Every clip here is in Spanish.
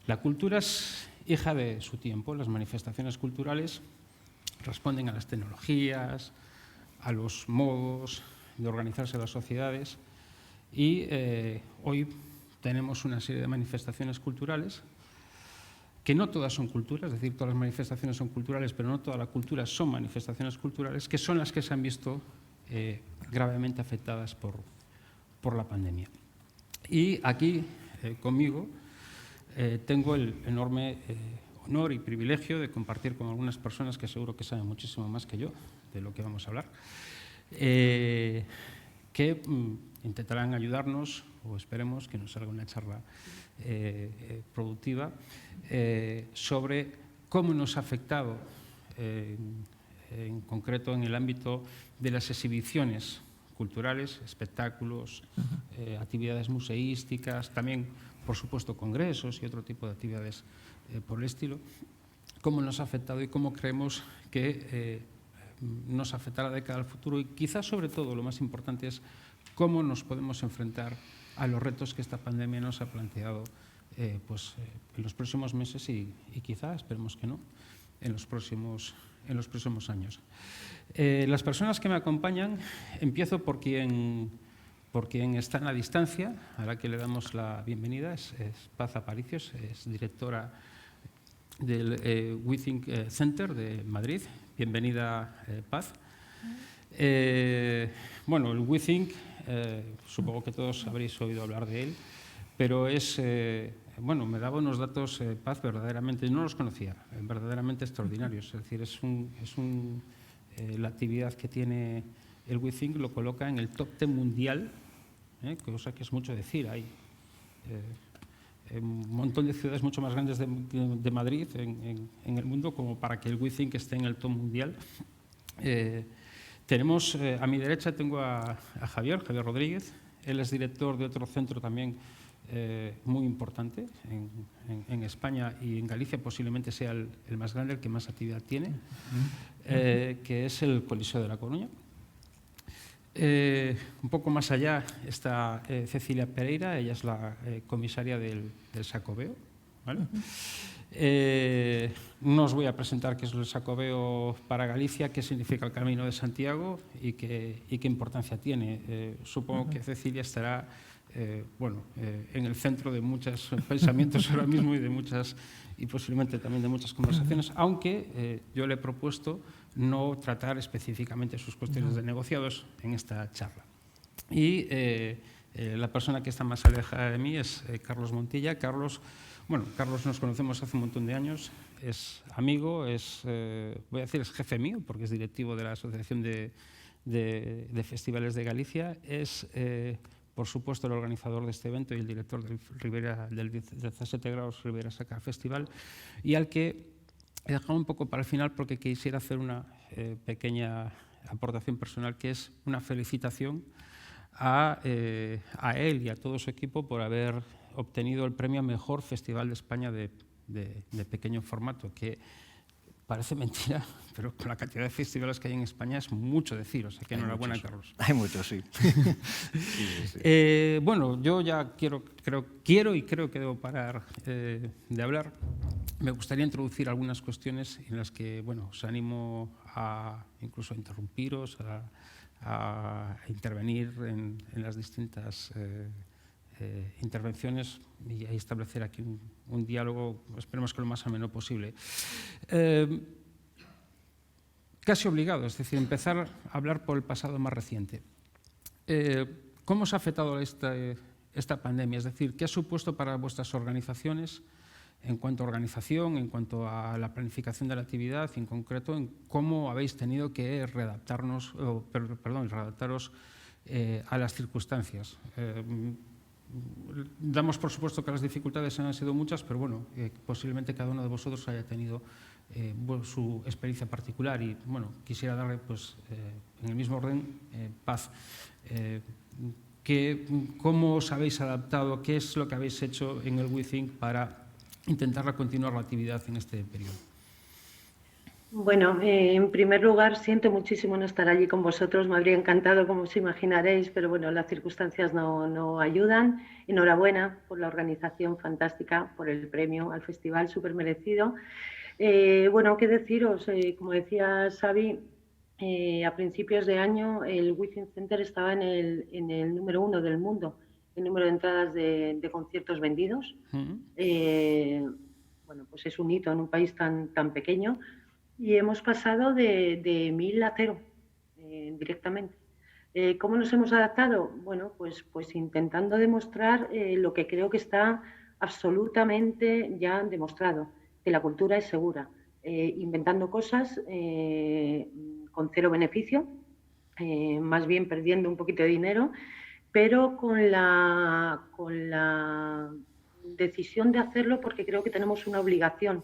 La cultura es hija de su tiempo. Las manifestaciones culturales responden a las tecnologías, a los modos de organizarse las sociedades y hoy tenemos una serie de manifestaciones culturales que no todas son culturas, es decir, todas las manifestaciones son culturales, pero no toda la cultura son manifestaciones culturales, que son las que se han visto gravemente afectadas por la pandemia. Y aquí, conmigo, tengo el enorme honor y privilegio de compartir con algunas personas que seguro que saben muchísimo más que yo de lo que vamos a hablar, que intentarán ayudarnos, o esperemos que nos salga una charla productiva, sobre cómo nos ha afectado, en concreto en el ámbito de las exhibiciones culturales, espectáculos, actividades museísticas, también, por supuesto, congresos y otro tipo de actividades por el estilo, cómo nos ha afectado y cómo creemos que nos afectará de cara al futuro y quizás, sobre todo, lo más importante es cómo nos podemos enfrentar a los retos que esta pandemia nos ha planteado en los próximos meses y quizás, esperemos que no, en los próximos años. Las personas que me acompañan, empiezo por quien está en la distancia, a la que le damos la bienvenida, es Paz Aparicios, es directora del WeThink Center de Madrid. Bienvenida, Paz. Bueno, el WeThink, supongo que todos habréis oído hablar de él, pero es, bueno, me daba unos datos, Paz, verdaderamente, no los conocía, verdaderamente extraordinarios. Es decir, la actividad que tiene el WeThink lo coloca en el top 10 mundial, cosa que es mucho decir. Hay un montón de ciudades mucho más grandes de Madrid en el mundo como para que el WeThink esté en el top mundial. Tenemos, a mi derecha tengo a Javier Rodríguez. Él es director de otro centro también muy importante en España y en Galicia, posiblemente sea el más grande, el que más actividad tiene, que es el Coliseo de La Coruña. Un poco más allá está Cecilia Pereira, ella es la comisaria del Xacobeo, ¿vale? No os voy a presentar qué es el Xacobeo para Galicia, qué significa el Camino de Santiago y qué importancia tiene. Supongo que Cecilia estará en el centro de muchos pensamientos ahora mismo y posiblemente también de muchas conversaciones, aunque yo le he propuesto no tratar específicamente sus cuestiones de negociados en esta charla. Y la persona que está más alejada de mí es Carlos Montilla. Carlos nos conocemos hace un montón de años, es amigo, voy a decir, es jefe mío, porque es directivo de la Asociación de Festivales de Galicia, es, por supuesto, el organizador de este evento y el director del 17 grados Ribera Sacra Festival, y al que he dejado un poco para el final porque quisiera hacer una pequeña aportación personal, que es una felicitación a él y a todo su equipo por haber obtenido el premio a Mejor Festival de España de pequeño formato, que parece mentira, pero con la cantidad de festivales que hay en España es mucho decir, o sea que enhorabuena, Carlos. Hay muchos, sí. Bueno, yo ya quiero y creo que debo parar de hablar. Me gustaría introducir algunas cuestiones en las que, bueno, os animo incluso a interrumpiros, a intervenir en las distintas intervenciones y a establecer aquí un diálogo, esperemos que lo más ameno posible. Casi obligado, es decir, empezar a hablar por el pasado más reciente. ¿Cómo os ha afectado esta pandemia? Es decir, ¿qué ha supuesto para vuestras organizaciones en cuanto a organización, en cuanto a la planificación de la actividad, y en concreto en cómo habéis tenido que readaptaros a las circunstancias? Damos por supuesto que las dificultades han sido muchas, pero bueno, posiblemente cada uno de vosotros haya tenido su experiencia particular y bueno, quisiera darle pues en el mismo orden, Paz, ¿cómo os habéis adaptado? ¿Qué es lo que habéis hecho en el WeThink para intentar continuar la actividad en este periodo? Bueno, en primer lugar, siento muchísimo no estar allí con vosotros. Me habría encantado, como os imaginaréis, pero bueno, las circunstancias no ayudan. Enhorabuena por la organización fantástica, por el premio al festival, súper merecido. Bueno, qué deciros, como decía Xavi, a principios de año el Within Center estaba en el número 1 del mundo, el número de entradas de conciertos vendidos. Bueno, pues es un hito en un país tan pequeño y hemos pasado de 1000 a 0 directamente. ¿Cómo nos hemos adaptado? Bueno, pues intentando demostrar lo que creo que está absolutamente ya demostrado, que la cultura es segura, inventando cosas con cero beneficio, más bien perdiendo un poquito de dinero, pero con la decisión de hacerlo porque creo que tenemos una obligación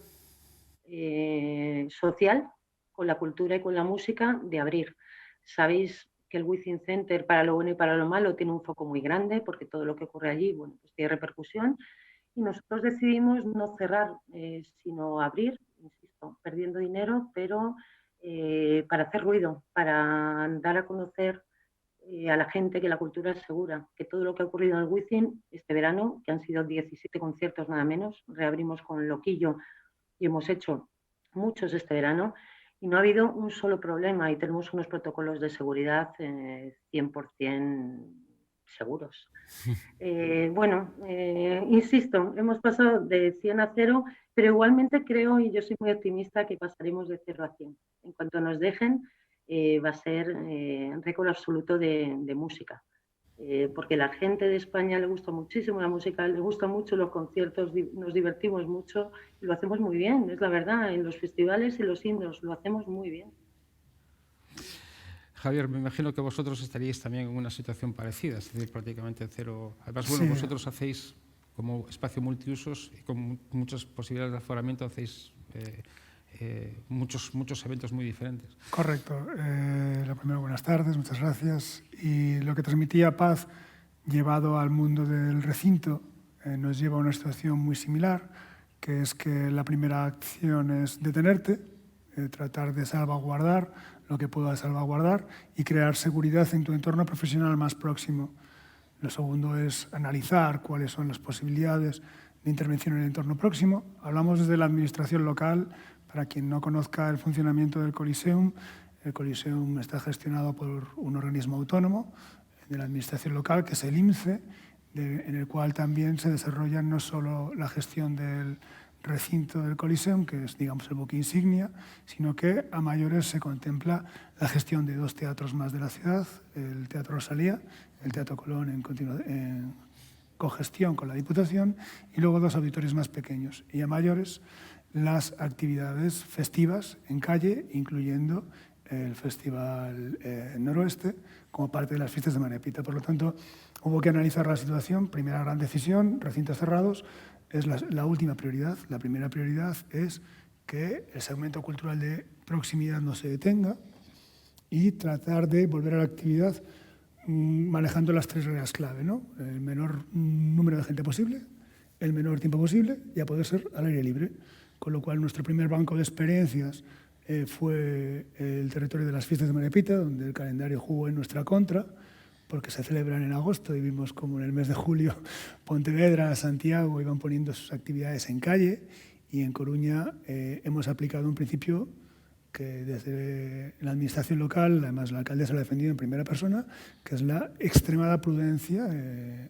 social con la cultura y con la música de abrir. Sabéis que el Within Center, para lo bueno y para lo malo, tiene un foco muy grande porque todo lo que ocurre allí, bueno, pues tiene repercusión. Y nosotros decidimos no cerrar, sino abrir, insisto, perdiendo dinero, pero para hacer ruido, para dar a conocer a la gente que la cultura es segura, que todo lo que ha ocurrido en el Wizzing este verano, que han sido 17 conciertos nada menos, reabrimos con Loquillo y hemos hecho muchos este verano y no ha habido un solo problema y tenemos unos protocolos de seguridad 100% seguros. Bueno, insisto, hemos pasado de 100 a 0, pero igualmente creo, y yo soy muy optimista, que pasaremos de 0 a 100. En cuanto nos dejen, va a ser récord absoluto de música. Porque la gente de España le gusta muchísimo la música, le gusta mucho los conciertos, nos divertimos mucho y lo hacemos muy bien, es la verdad, en los festivales y los himnos lo hacemos muy bien. Javier, me imagino que vosotros estaríais también en una situación parecida, es decir, prácticamente cero. Además, bueno, Sí, vosotros hacéis como espacio multiusos y con muchas posibilidades de aforamiento, hacéis muchos eventos muy diferentes. correcto. Lo primero, buenas tardes, muchas gracias. Y lo que transmitía Paz, llevado al mundo del recinto, nos lleva a una situación muy similar, que es que la primera acción es detenerte, tratar de salvaguardar lo que puedas salvaguardar y crear seguridad en tu entorno profesional más próximo. Lo segundo es analizar cuáles son las posibilidades de intervención en el entorno próximo. Hablamos desde la administración local. Para quien no conozca el funcionamiento del Coliseum, el Coliseum está gestionado por un organismo autónomo de la administración local, que es el INCE, en el cual también se desarrolla no solo la gestión del recinto del Coliseum, que es, digamos, el buque insignia, sino que a mayores se contempla la gestión de 2 teatros más de la ciudad, el Teatro Rosalía, el Teatro Colón en cogestión con la Diputación, y luego 2 auditorios más pequeños. Y a mayores, las actividades festivas en calle, incluyendo el Festival Noroeste, como parte de las fiestas de María Pita. Por lo tanto, hubo que analizar la situación. Primera gran decisión, recintos cerrados, es la última prioridad. La primera prioridad es que el segmento cultural de proximidad no se detenga y tratar de volver a la actividad manejando las 3 reglas clave, ¿no? El menor número de gente posible, el menor tiempo posible y a poder ser al aire libre. Con lo cual, nuestro primer banco de experiencias fue el territorio de las fiestas de María Pita, donde el calendario jugó en nuestra contra, porque se celebran en agosto y vimos como en el mes de julio Pontevedra, Santiago iban poniendo sus actividades en calle, y en Coruña hemos aplicado un principio que desde la administración local, además la alcaldesa lo ha defendido en primera persona, que es la extremada prudencia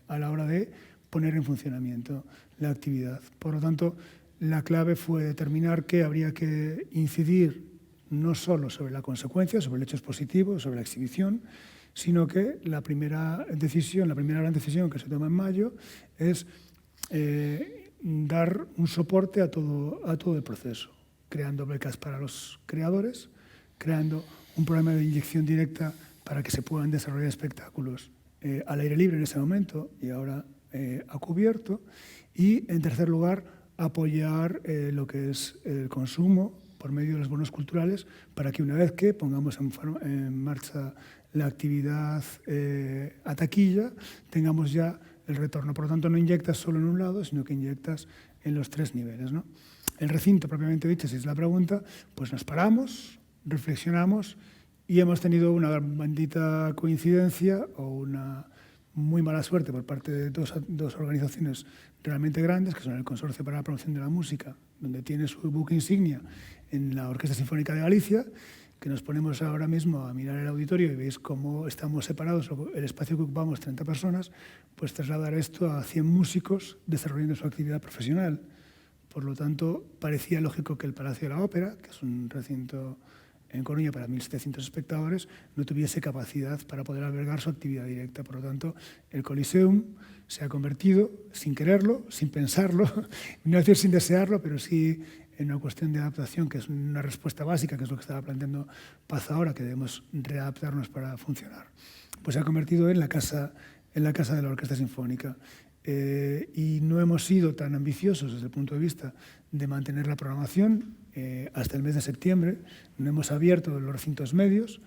a la hora de poner en funcionamiento la actividad. Por lo tanto, la clave fue determinar que habría que incidir no solo sobre la consecuencia, sobre el hecho expositivo, sobre la exhibición, sino que la primera gran decisión que se toma en mayo es dar un soporte a todo el proceso, creando becas para los creadores, creando un programa de inyección directa para que se puedan desarrollar espectáculos al aire libre en ese momento y ahora a cubierto, y en tercer lugar apoyar lo que es el consumo por medio de los bonos culturales, para que una vez que pongamos en marcha la actividad a taquilla, tengamos ya el retorno. Por lo tanto, no inyectas solo en un lado, sino que inyectas en los 3 niveles, ¿no? el recinto propiamente dicho, si es la pregunta, pues nos paramos, reflexionamos y hemos tenido una bendita coincidencia o una muy mala suerte por parte de dos organizaciones realmente grandes, que son el Consorcio para la Promoción de la Música, donde tiene su buque insignia en la Orquesta Sinfónica de Galicia, que nos ponemos ahora mismo a mirar el auditorio y veis cómo estamos separados, el espacio que ocupamos, 30 personas, pues trasladar esto a 100 músicos desarrollando su actividad profesional. Por lo tanto, parecía lógico que el Palacio de la Ópera, que es un recinto en Coruña para 1.700 espectadores, no tuviese capacidad para poder albergar su actividad directa. Por lo tanto, el Coliseum se ha convertido, sin quererlo, sin pensarlo, no decir sin desearlo, pero sí en una cuestión de adaptación, que es una respuesta básica, que es lo que estaba planteando Paz ahora, que debemos readaptarnos para funcionar. Pues se ha convertido en la casa de la Orquesta Sinfónica. Y no hemos sido tan ambiciosos desde el punto de vista de mantener la programación hasta el mes de septiembre. No hemos abierto los recintos medios,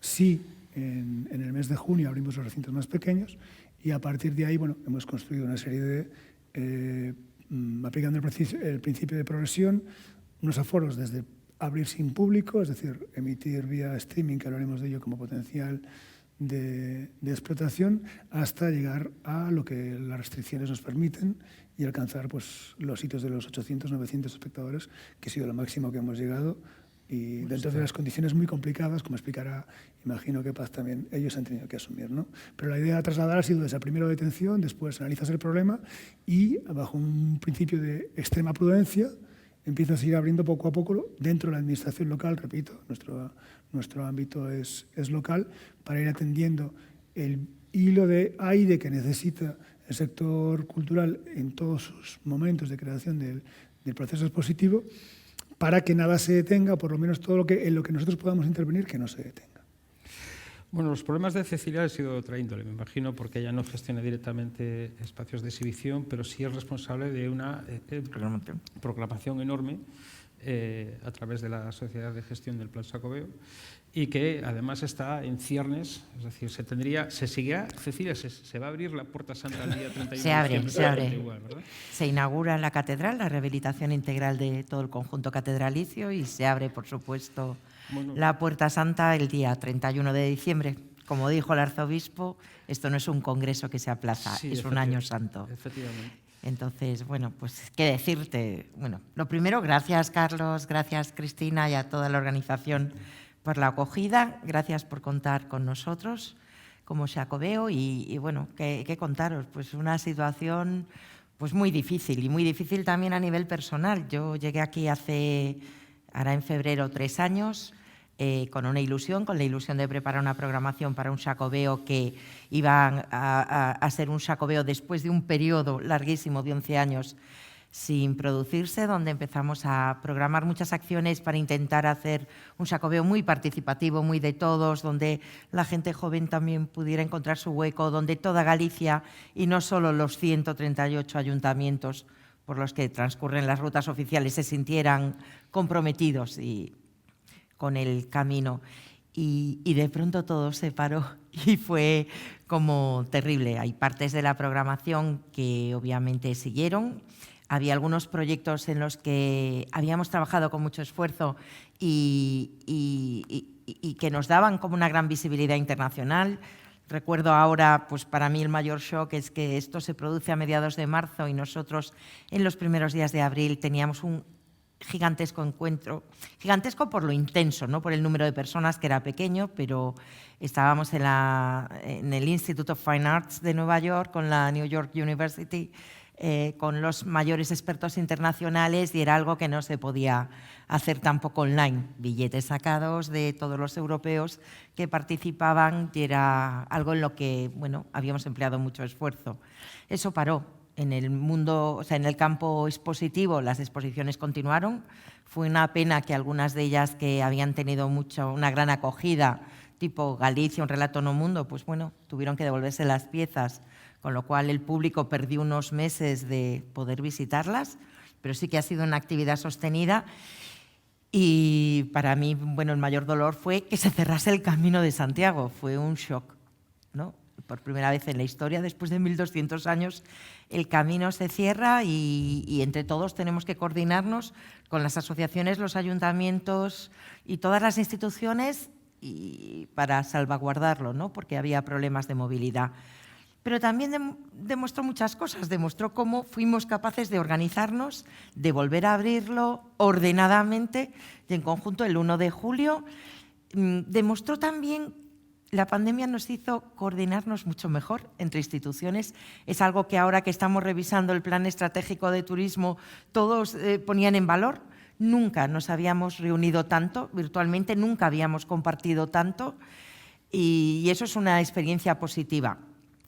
sí en el mes de junio abrimos los recintos más pequeños y a partir de ahí bueno, hemos construido una serie de, aplicando el principio de progresión, unos aforos desde abrir sin público, es decir, emitir vía streaming, que hablaremos de ello como potencial de explotación, hasta llegar a lo que las restricciones nos permiten y alcanzar pues, los hitos de los 800, 900 espectadores, que ha sido lo máximo que hemos llegado, y dentro de las condiciones muy complicadas, como explicará, imagino que Paz también, ellos han tenido que asumir, ¿no? Pero la idea de trasladar ha sido esa primera detención, después analizas el problema y, bajo un principio de extrema prudencia, empiezas a ir abriendo poco a poco dentro de la administración local, repito, nuestro ámbito es local, para ir atendiendo el hilo de aire que necesita el sector cultural en todos sus momentos de creación del proceso expositivo, para que nada se detenga, o por lo menos todo en lo que nosotros podamos intervenir, que no se detenga. Bueno, los problemas de Cecilia han sido de otra índole, me imagino, porque ella no gestiona directamente espacios de exhibición, pero sí es responsable de una proclamación enorme a través de la Sociedad de Gestión del Plan Xacobeo y que además está en ciernes, es decir, Cecilia, se va a abrir la Puerta Santa el día 31 se abre. Igual, se inaugura en la catedral la rehabilitación integral de todo el conjunto catedralicio y se abre, por supuesto, la Puerta Santa el día 31 de diciembre. Como dijo el arzobispo, esto no es un congreso que se aplaza, sí, es un año santo. Efectivamente. Entonces, bueno, pues qué decirte. Bueno, lo primero, gracias Carlos, gracias Cristina y a toda la organización por la acogida. Gracias por contar con nosotros como Xacobeo y bueno, ¿qué contaros? Pues una situación pues muy difícil y muy difícil también a nivel personal. Yo llegué aquí ahora en febrero, 3 años, con una ilusión, con la ilusión de preparar una programación para un Xacobeo que iba a ser un Xacobeo después de un periodo larguísimo de 11 años sin producirse, donde empezamos a programar muchas acciones para intentar hacer un Xacobeo muy participativo, muy de todos, donde la gente joven también pudiera encontrar su hueco, donde toda Galicia y no solo los 138 ayuntamientos por los que transcurren las rutas oficiales se sintieran comprometidos con el camino. Y de pronto todo se paró y fue como terrible. Hay partes de la programación que obviamente siguieron. Había algunos proyectos en los que habíamos trabajado con mucho esfuerzo y que nos daban como una gran visibilidad internacional. Recuerdo ahora, pues para mí el mayor shock es que esto se produce a mediados de marzo y nosotros en los primeros días de abril teníamos un gigantesco encuentro, gigantesco por lo intenso, no por el número de personas, que era pequeño, pero estábamos en el Institute of Fine Arts de Nueva York, con la New York University, con los mayores expertos internacionales y era algo que no se podía hacer tampoco online. Billetes sacados de todos los europeos que participaban y era algo en lo que bueno, habíamos empleado mucho esfuerzo. Eso paró. En el mundo, o sea, en el campo expositivo, las exposiciones continuaron. Fue una pena que algunas de ellas que habían tenido una gran acogida, tipo Galicia, un relato no mundo, pues bueno, tuvieron que devolverse las piezas, con lo cual el público perdió unos meses de poder visitarlas, pero sí que ha sido una actividad sostenida. Y para mí, bueno, el mayor dolor fue que se cerrase el Camino de Santiago. Fue un shock, ¿no? por primera vez en la historia, después de 1200 años, el camino se cierra y entre todos tenemos que coordinarnos con las asociaciones, los ayuntamientos y todas las instituciones para salvaguardarlo, ¿no? Porque había problemas de movilidad. Pero también demostró muchas cosas, demostró cómo fuimos capaces de organizarnos, de volver a abrirlo ordenadamente y en conjunto el 1 de julio. Demostró también, la pandemia nos hizo coordinarnos mucho mejor entre instituciones. Es algo que ahora que estamos revisando el plan estratégico de turismo, todos ponían en valor. Nunca nos habíamos reunido tanto virtualmente, nunca habíamos compartido tanto y eso es una experiencia positiva.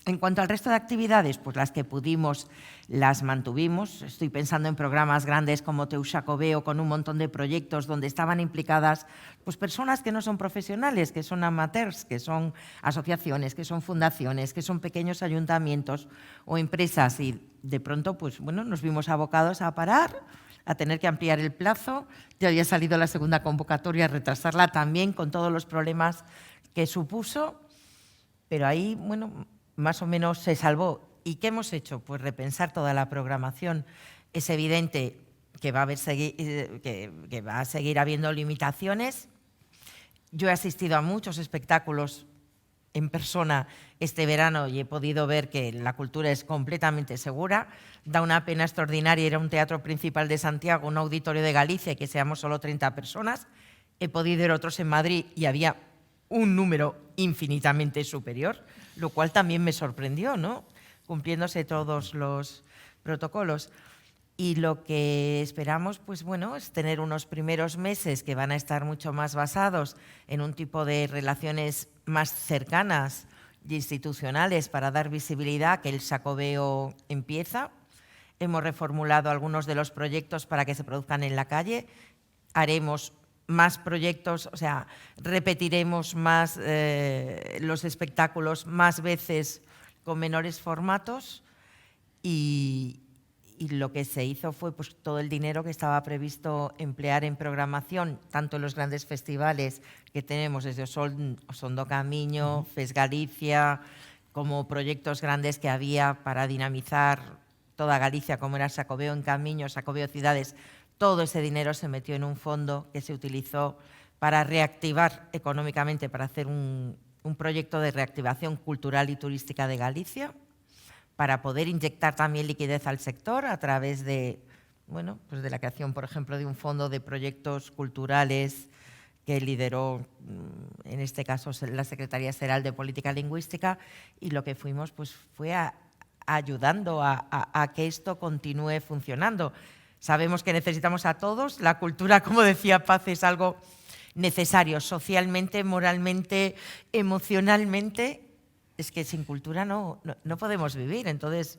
En cuanto al resto de actividades, pues las que pudimos las mantuvimos. Estoy pensando en programas grandes como Teu-Xacobeo, con un montón de proyectos donde estaban implicadas pues, personas que no son profesionales, que son amateurs, que son asociaciones, que son fundaciones, que son pequeños ayuntamientos o empresas. Y de pronto pues, bueno, nos vimos abocados a parar, a tener que ampliar el plazo. Ya había salido la segunda convocatoria, retrasarla también con todos los problemas que supuso. Pero ahí, bueno, más o menos se salvó. ¿Y qué hemos hecho? Pues repensar toda la programación. Es evidente que va a seguir habiendo limitaciones. Yo he asistido a muchos espectáculos en persona este verano y he podido ver que la cultura es completamente segura. Da una pena extraordinaria ir a un teatro principal de Santiago, un auditorio de Galicia y que seamos solo 30 personas. He podido ir a otros en Madrid y había un número infinitamente superior, lo cual también me sorprendió, ¿no? Cumpliéndose todos los protocolos. Y lo que esperamos, pues bueno, es tener unos primeros meses que van a estar mucho más basados en un tipo de relaciones más cercanas y institucionales para dar visibilidad a que el Xacobeo empieza. Hemos reformulado algunos de los proyectos para que se produzcan en la calle. Haremos más proyectos, o sea, repetiremos más los espectáculos más veces con menores formatos y lo que se hizo fue pues, todo el dinero que estaba previsto emplear en programación, tanto en los grandes festivales que tenemos desde Osondo Camiño, FES Galicia, como proyectos grandes que había para dinamizar toda Galicia, como era Xacobeo en Camiño, Xacobeo Ciudades. Todo ese dinero se metió en un fondo que se utilizó para reactivar económicamente, para hacer un proyecto de reactivación cultural y turística de Galicia, para poder inyectar también liquidez al sector a través de, bueno, pues de la creación, por ejemplo, de un fondo de proyectos culturales que lideró, en este caso, la Secretaría Xeral de Política Lingüística, y lo que fuimos pues, fue ayudando a que esto continúe funcionando. Sabemos que necesitamos a todos. La cultura, como decía Paz, es algo necesario socialmente, moralmente, emocionalmente. Es que sin cultura no podemos vivir. Entonces,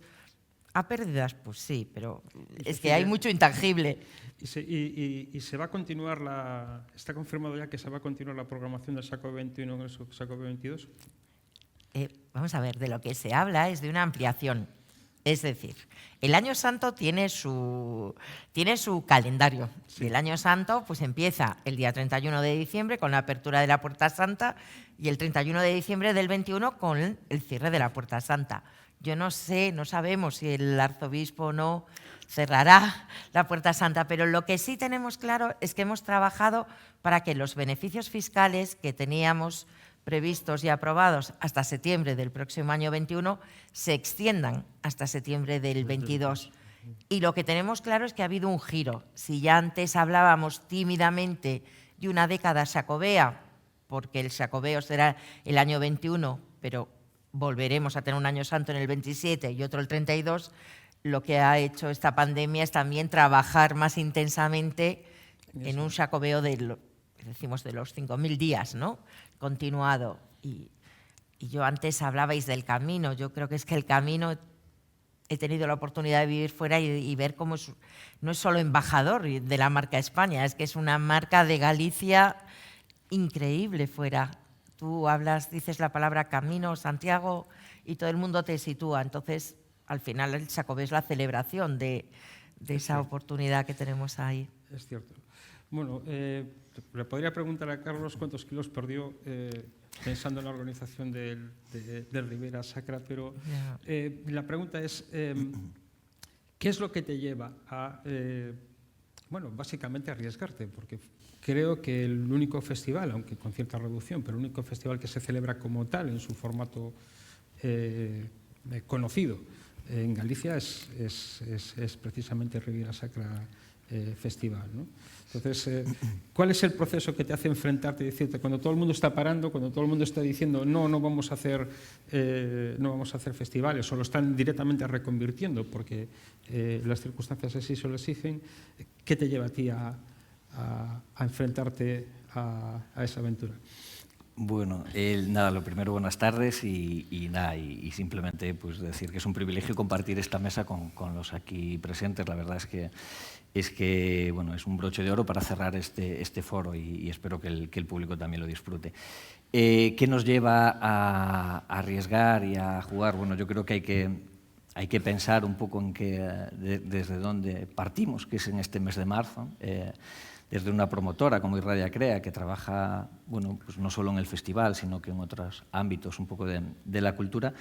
¿a pérdidas? Pues sí, pero es que hay mucho intangible. ¿Y se va a continuar está confirmado ya que se va a continuar la programación del Xacobeo 21 en el Xacobeo 22? Vamos a ver, de lo que se habla es de una ampliación. Es decir, el Año Santo tiene su calendario. Sí. El Año Santo pues, empieza el día 31 de diciembre con la apertura de la Puerta Santa y el 31 de diciembre del 21 con el cierre de la Puerta Santa. Yo no sé, no sabemos si el arzobispo no cerrará la Puerta Santa, pero lo que sí tenemos claro es que hemos trabajado para que los beneficios fiscales que teníamos previstos y aprobados hasta septiembre del próximo año 21 se extiendan hasta septiembre del 22. Y lo que tenemos claro es que ha habido un giro. Si ya antes hablábamos tímidamente de una década xacobea, porque el Xacobeo será el año 21, pero volveremos a tener un año santo en el 27 y otro el 32, lo que ha hecho esta pandemia es también trabajar más intensamente en un Xacobeo decimos de los 5.000 días, ¿no? Continuado. Y yo antes hablabais del camino. Yo creo que es que el camino, he tenido la oportunidad de vivir fuera y ver cómo no es solo embajador de la marca España, es que es una marca de Galicia increíble fuera. Tú dices la palabra camino, Santiago, y todo el mundo te sitúa. Entonces, al final, el Xacobeo es la celebración de esa oportunidad que tenemos ahí. Es cierto. Bueno, le podría preguntar a Carlos cuántos kilos perdió pensando en la organización del Riviera Sacra, pero la pregunta es, ¿qué es lo que te lleva a, bueno, básicamente a arriesgarte? Porque creo que el único festival, aunque con cierta reducción, pero el único festival que se celebra como tal, en su formato conocido en Galicia, es precisamente Riviera Sacra Festival, ¿no? Entonces, ¿cuál es el proceso que te hace enfrentarte y decirte, cuando todo el mundo está parando, cuando todo el mundo está diciendo no vamos a hacer festivales, o lo están directamente reconvirtiendo porque las circunstancias así se lo exigen, ¿qué te lleva a ti a enfrentarte a esa aventura? Bueno, nada, lo primero, buenas tardes y simplemente pues decir que es un privilegio compartir esta mesa con los aquí presentes. La verdad es que bueno, es un broche de oro para cerrar este foro y espero que el público también lo disfrute. ¿Qué nos lleva a arriesgar y a jugar? Bueno, yo creo que hay que pensar un poco en desde dónde partimos, que es en este mes de marzo. Desde una promotora como Irradia Crea, que trabaja, bueno, pues no solo en el festival, sino que en otros ámbitos un poco de la cultura,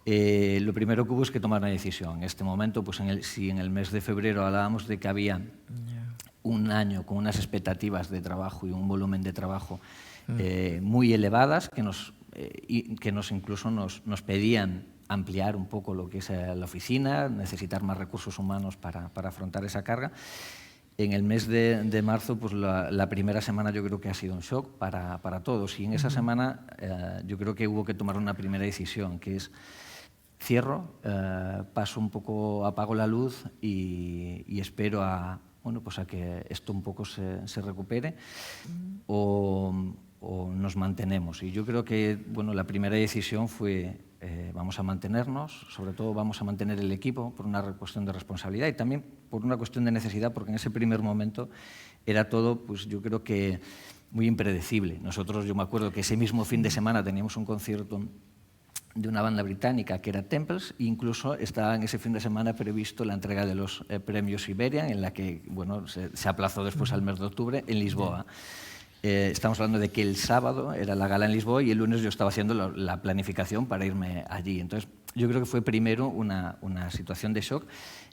lo primero que hubo es que tomar una decisión. En este momento, pues si en el mes de febrero hablábamos de que había un año con unas expectativas de trabajo y un volumen de trabajo muy elevadas, que incluso nos pedían ampliar un poco lo que es la oficina, necesitar más recursos humanos para afrontar esa carga. En el mes de marzo, pues la primera semana yo creo que ha sido un shock para todos. Y en esa semana yo creo que hubo que tomar una primera decisión, que es cierro, paso un poco, apago la luz y espero a que esto un poco se recupere o nos mantenemos. Y yo creo que bueno, la primera decisión fue vamos a mantenernos, sobre todo vamos a mantener el equipo por una cuestión de responsabilidad y también por una cuestión de necesidad, porque en ese primer momento era todo, pues yo creo que muy impredecible. Nosotros, yo me acuerdo que ese mismo fin de semana teníamos un concierto de una banda británica que era Temples, e incluso estaba en ese fin de semana previsto la entrega de los premios Iberian, en la que bueno, se aplazó después al mes de octubre en Lisboa. Estamos hablando de que el sábado era la gala en Lisboa y el lunes yo estaba haciendo la planificación para irme allí. Entonces, yo creo que fue primero una situación de shock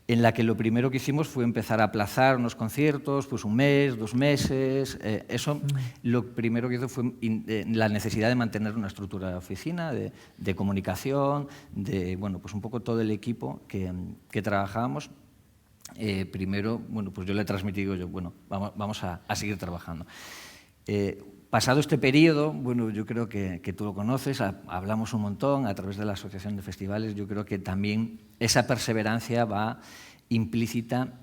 en la que lo primero que hicimos fue empezar a aplazar unos conciertos, pues un mes, 2 meses. Eso lo primero que hizo fue la necesidad de mantener una estructura de oficina, de comunicación, de bueno, pues un poco todo el equipo que trabajábamos. Primero, bueno, pues yo le transmití, bueno, vamos a seguir trabajando. Pasado este periodo, bueno, yo creo que tú lo conoces, hablamos un montón a través de la Asociación de Festivales, yo creo que también esa perseverancia va implícita,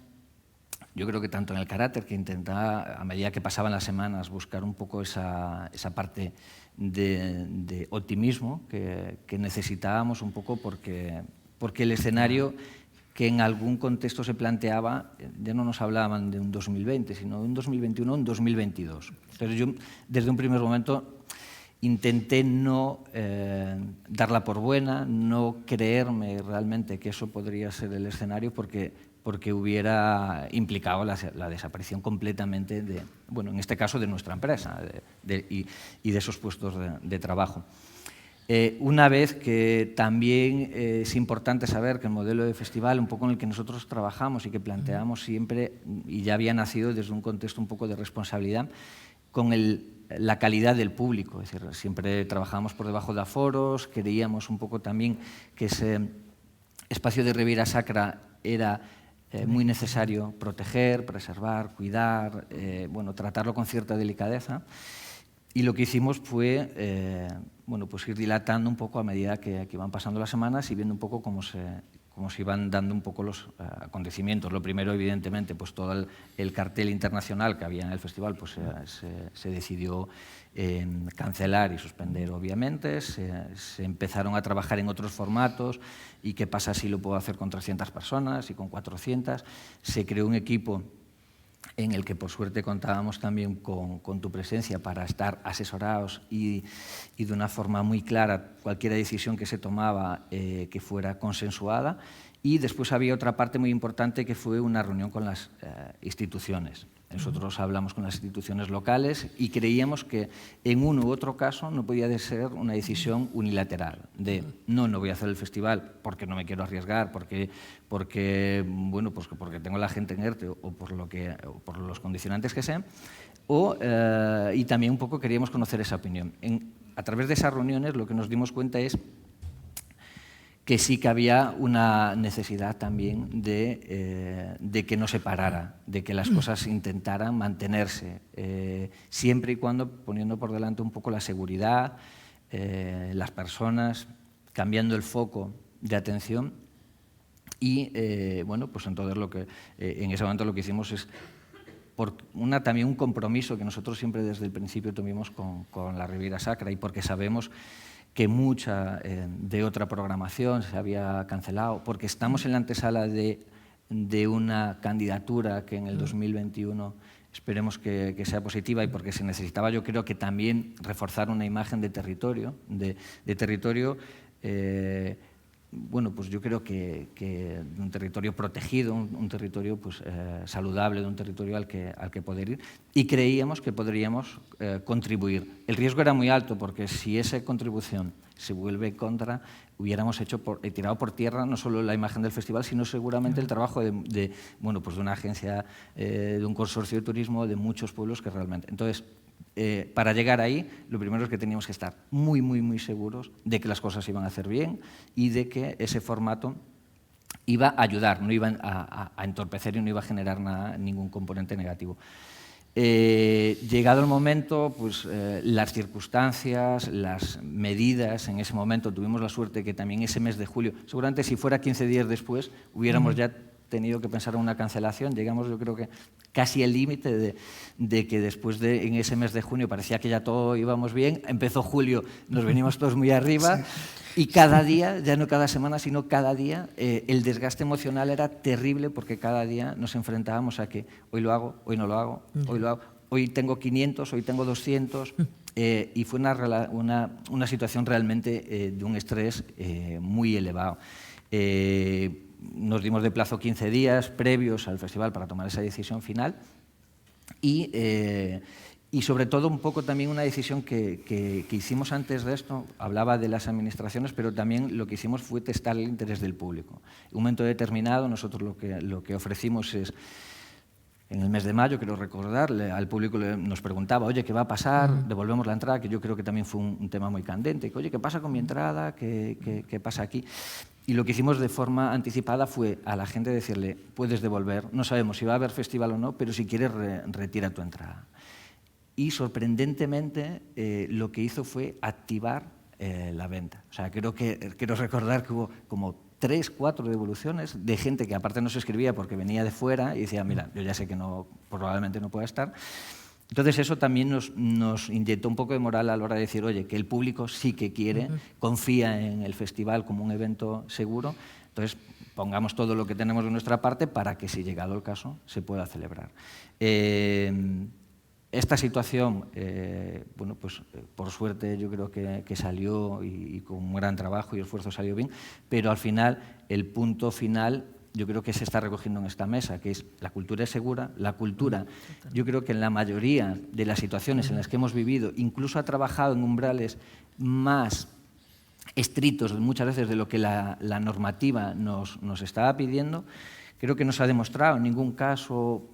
yo creo que tanto en el carácter que intentaba, a medida que pasaban las semanas, buscar un poco esa parte de optimismo que necesitábamos un poco porque el escenario que en algún contexto se planteaba, ya no nos hablaban de un 2020, sino de un 2021, un 2022. Entonces yo, desde un primer momento, intenté no darla por buena, no creerme realmente que eso podría ser el escenario, porque hubiera implicado la desaparición completamente de, bueno, en este caso de nuestra empresa y de esos puestos de trabajo. Una vez que también es importante saber que el modelo de festival, un poco en el que nosotros trabajamos y que planteamos siempre, y ya había nacido desde un contexto un poco de responsabilidad, con la calidad del público. Es decir, siempre trabajamos por debajo de aforos, creíamos un poco también que ese espacio de Riviera Sacra era muy necesario proteger, preservar, cuidar, bueno, tratarlo con cierta delicadeza. Y lo que hicimos fue bueno, pues ir dilatando un poco a medida que iban pasando las semanas y viendo un poco cómo se iban dando un poco los acontecimientos. Lo primero, evidentemente, pues todo el cartel internacional que había en el festival pues se decidió cancelar y suspender, obviamente. Se empezaron a trabajar en otros formatos y qué pasa si lo puedo hacer con 300 personas y con 400. Se creó un equipo en el que por suerte contábamos también con tu presencia para estar asesorados y de una forma muy clara cualquier decisión que se tomaba que fuera consensuada. Y después había otra parte muy importante que fue una reunión con las instituciones. Nosotros hablamos con las instituciones locales y creíamos que en uno u otro caso no podía ser una decisión unilateral de no voy a hacer el festival porque no me quiero arriesgar, porque tengo la gente en ERTE o por los condicionantes que sean, y también un poco queríamos conocer esa opinión. A través de esas reuniones lo que nos dimos cuenta es que sí que había una necesidad también de que no se parara, de que las cosas intentaran mantenerse, siempre y cuando poniendo por delante un poco la seguridad, las personas, cambiando el foco de atención y, pues entonces en ese momento lo que hicimos es también un compromiso que nosotros siempre desde el principio tuvimos con la Riviera Sacra y porque sabemos que mucha de otra programación se había cancelado, porque estamos en la antesala de una candidatura que en el 2021 esperemos que sea positiva y porque se necesitaba, yo creo que también reforzar una imagen de territorio, pues yo creo que un territorio protegido, un territorio pues, saludable, de un territorio al que poder ir, y creíamos que podríamos contribuir. El riesgo era muy alto porque si esa contribución se vuelve contra, hubiéramos tirado por tierra no solo la imagen del festival, sino seguramente el trabajo de una agencia, de un consorcio de turismo, de muchos pueblos que realmente... Entonces, para llegar ahí, lo primero es que teníamos que estar muy, muy, muy seguros de que las cosas se iban a hacer bien y de que ese formato iba a ayudar, no iba a entorpecer y no iba a generar ningún componente negativo. Llegado el momento, pues las circunstancias, las medidas, en ese momento tuvimos la suerte que también ese mes de julio, seguramente si fuera 15 días después, hubiéramos ya tenido que pensar en una cancelación. Llegamos, yo creo que casi al límite de que después en ese mes de junio parecía que ya todo íbamos bien. Empezó julio, nos venimos todos muy arriba y cada día, ya no cada semana, sino cada día, el desgaste emocional era terrible porque cada día nos enfrentábamos a que hoy lo hago, hoy no lo hago, hoy lo hago, hoy tengo 500, hoy tengo 200 y fue una situación realmente de un estrés muy elevado. Nos dimos de plazo 15 días previos al festival para tomar esa decisión final y sobre todo un poco también una decisión que hicimos antes de esto, hablaba de las administraciones, pero también lo que hicimos fue testar el interés del público. En un momento determinado nosotros lo que ofrecimos es, en el mes de mayo, quiero recordar, al público nos preguntaba, oye, ¿qué va a pasar? Devolvemos la entrada, que yo creo que también fue un tema muy candente. Oye, ¿qué pasa con mi entrada? ¿Qué pasa aquí? Y lo que hicimos de forma anticipada fue a la gente decirle, puedes devolver, no sabemos si va a haber festival o no, pero si quieres retira tu entrada. Y sorprendentemente lo que hizo fue activar la venta. O sea, quiero recordar que hubo como 3, 4 devoluciones de gente que aparte no se escribía porque venía de fuera y decía, mira, yo ya sé que probablemente no pueda estar. Entonces eso también nos inyectó un poco de moral a la hora de decir, oye, que el público sí que quiere, confía en el festival como un evento seguro, entonces pongamos todo lo que tenemos de nuestra parte para que, si llegado el caso, se pueda celebrar. Esta situación, pues por suerte yo creo que salió y con un gran trabajo y esfuerzo salió bien, pero al final, el punto final yo creo que se está recogiendo en esta mesa, que es la cultura es segura. La cultura, yo creo que en la mayoría de las situaciones en las que hemos vivido, incluso ha trabajado en umbrales más estrictos muchas veces de lo que la normativa nos estaba pidiendo. Creo que no se ha demostrado en ningún caso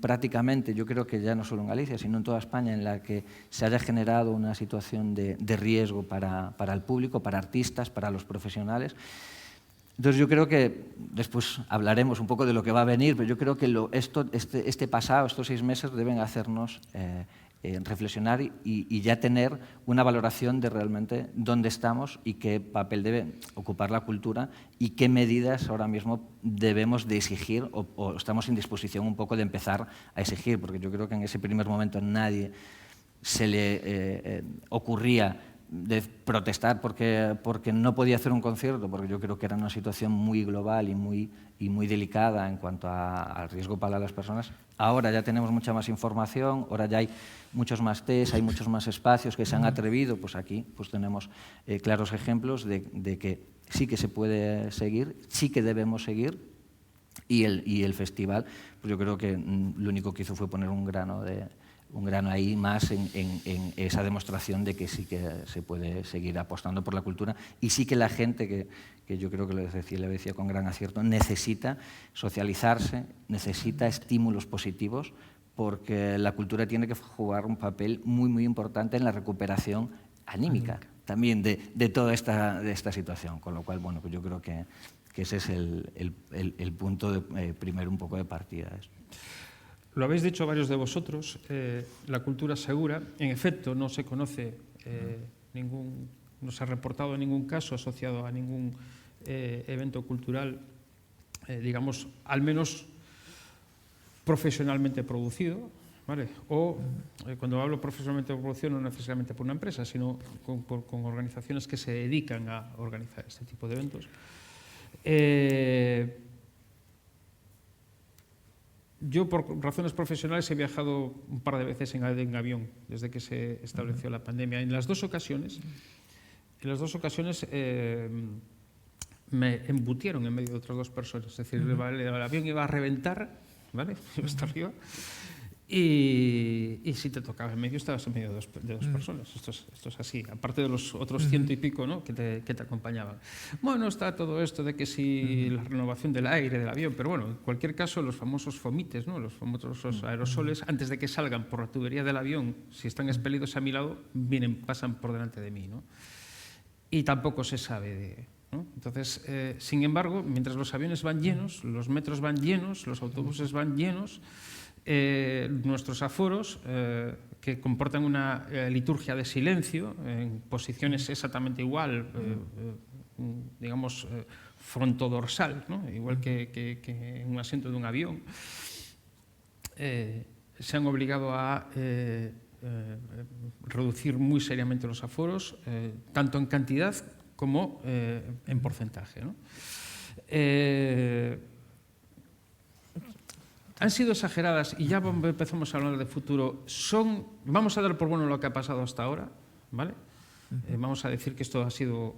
prácticamente, yo creo que ya no solo en Galicia, sino en toda España, en la que se haya generado una situación de riesgo para el público, para artistas, para los profesionales. Entonces yo creo que después hablaremos un poco de lo que va a venir, pero yo creo que este pasado, estos 6 meses deben hacernos reflexionar y ya tener una valoración de realmente dónde estamos y qué papel debe ocupar la cultura y qué medidas ahora mismo debemos de exigir o estamos en disposición un poco de empezar a exigir, porque yo creo que en ese primer momento a nadie se le ocurría de protestar porque no podía hacer un concierto, porque yo creo que era una situación muy global y muy delicada en cuanto al riesgo para las personas. Ahora ya tenemos mucha más información, ahora ya hay muchos más test, hay muchos más espacios que se han atrevido, pues aquí pues tenemos claros ejemplos de que sí que se puede seguir, sí que debemos seguir Y el festival, pues yo creo que lo único que hizo fue poner un grano ahí más en esa demostración de que sí que se puede seguir apostando por la cultura y sí que la gente, que yo creo que le decía con gran acierto, necesita socializarse, necesita estímulos positivos, porque la cultura tiene que jugar un papel muy, muy importante en la recuperación anímica también de toda esta situación. Con lo cual, bueno, pues yo creo que ese es el punto primero un poco de partida. Lo habéis dicho varios de vosotros, la cultura segura, en efecto, no se conoce no se ha reportado ningún caso asociado a ningún evento cultural, digamos, al menos profesionalmente producido, ¿vale? O cuando hablo profesionalmente producido no necesariamente por una empresa, sino con organizaciones que se dedican a organizar este tipo de eventos. Yo, por razones profesionales, he viajado un par de veces en avión desde que se estableció la pandemia. En las dos ocasiones me embutieron en medio de otras dos personas. Es decir, el avión iba a reventar, ¿vale? Iba hasta arriba. Y si te tocaba en medio, estabas en medio de dos personas. Esto es así, aparte de los otros 100 y pico, ¿no?, que te acompañaban. Bueno, está todo esto de que si la renovación del aire, del avión, pero bueno, en cualquier caso, los famosos fomites, ¿no?, los famosos aerosoles, antes de que salgan por la tubería del avión, si están expelidos a mi lado, pasan por delante de mí, ¿no? Y tampoco se sabe ¿no? Entonces, sin embargo, mientras los aviones van llenos, los metros van llenos, los autobuses van llenos, nuestros aforos, que comportan una liturgia de silencio, en posiciones exactamente igual, digamos, frontodorsal, ¿no?, igual que en un asiento de un avión, se han obligado a reducir muy seriamente los aforos, tanto en cantidad como en porcentaje, ¿no? Han sido exageradas, y ya empezamos a hablar de futuro. Vamos a dar por bueno lo que ha pasado hasta ahora, ¿vale? Vamos a decir que esto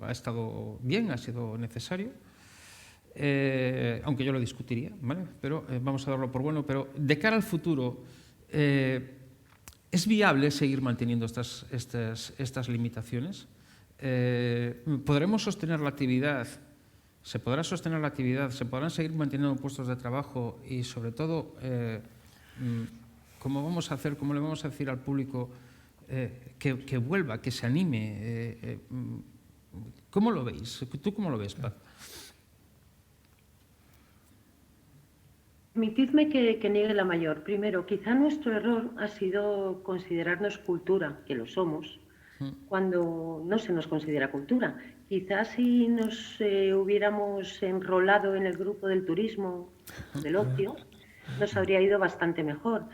ha estado bien, ha sido necesario, aunque yo lo discutiría, ¿vale? Pero vamos a darlo por bueno. Pero de cara al futuro, ¿es viable seguir manteniendo estas limitaciones? ¿Podremos sostener la actividad? ¿Se podrá sostener la actividad? ¿Se podrán seguir manteniendo puestos de trabajo? Y sobre todo, ¿cómo le vamos a decir al público que vuelva, que se anime? ¿Cómo lo veis? ¿Tú cómo lo ves, Paz? Permitidme que niegue la mayor. Primero, quizá nuestro error ha sido considerarnos cultura, que lo somos, cuando no se nos considera cultura. Quizás si nos hubiéramos enrolado en el grupo del turismo, del ocio, nos habría ido bastante mejor.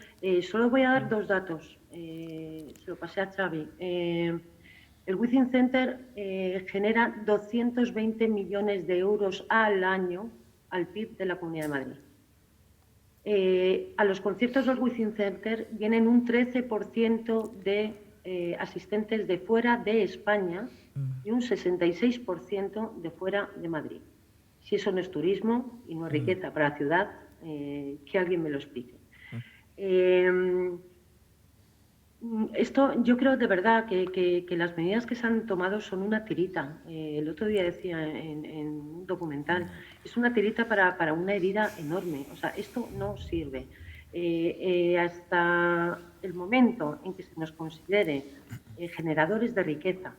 Solo voy a dar dos datos. Se lo pasé a Xavi. El Within Center genera 220 millones de euros al año al PIB de la Comunidad de Madrid. A los conciertos del Within Center vienen un 13% de asistentes de fuera de España y un 66% de fuera de Madrid. Si eso no es turismo y no es riqueza para la ciudad, que alguien me lo explique. Esto, yo creo de verdad que las medidas que se han tomado son una tirita. El otro día decía en un documental, es una tirita para una herida enorme. O sea, esto no sirve. Hasta el momento en que se nos considere generadores de riqueza,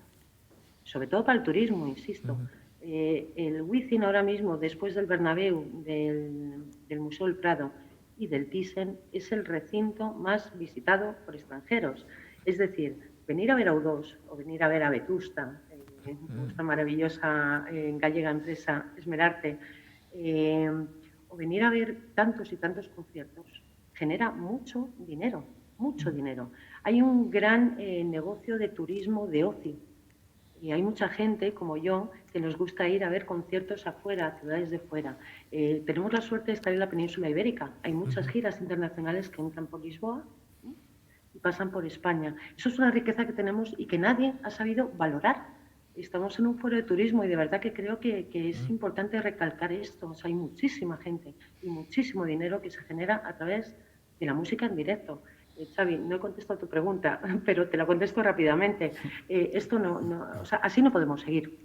sobre todo para el turismo, insisto, el Within ahora mismo, después del Bernabéu, del Museo del Prado y del Thyssen, es el recinto más visitado por extranjeros. Es decir, venir a ver a U2 o venir a ver a Vetusta, esta maravillosa gallega empresa Esmerarte, o venir a ver tantos y tantos conciertos, genera mucho dinero, mucho dinero. Hay un gran negocio de turismo de ocio y hay mucha gente como yo que nos gusta ir a ver conciertos afuera, a ciudades de fuera. Tenemos la suerte de estar en la península ibérica. Hay muchas giras internacionales que entran por Lisboa y pasan por España. Eso es una riqueza que tenemos y que nadie ha sabido valorar. estamos en un foro de turismo y de verdad que creo que es importante recalcar esto. O sea, hay muchísima gente y muchísimo dinero que se genera a través de la música en directo. Xavi, no he contestado tu pregunta, pero te la contesto rápidamente. Esto o sea, así no podemos seguir.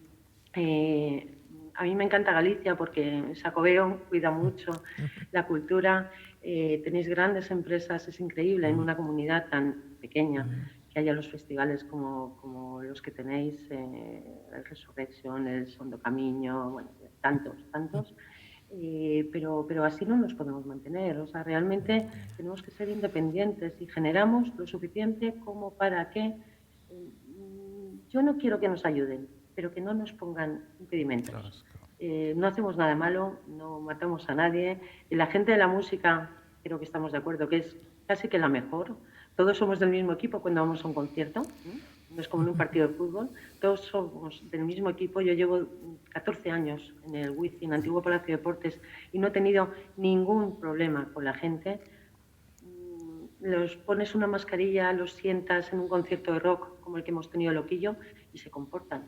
A mí me encanta Galicia porque Xacobeo cuida mucho la cultura, tenéis grandes empresas, es increíble en una comunidad tan pequeña que haya los festivales como los que tenéis, el Resurrection, el Son do Camiño, bueno, tantos. Pero así no nos podemos mantener. O sea, realmente tenemos que ser independientes y generamos lo suficiente como para que yo no quiero que nos ayuden, pero que no nos pongan impedimentos. No hacemos nada malo, no matamos a nadie. Y la gente de la música, creo que estamos de acuerdo, que es casi que la mejor. Todos somos del mismo equipo cuando vamos a un concierto. No es como en un partido de fútbol. Todos somos del mismo equipo. Yo llevo 14 años en el Wizzing, antiguo Palacio de Deportes, y no he tenido ningún problema con la gente. Los pones una mascarilla, los sientas en un concierto de rock como el que hemos tenido Loquillo y se comportan.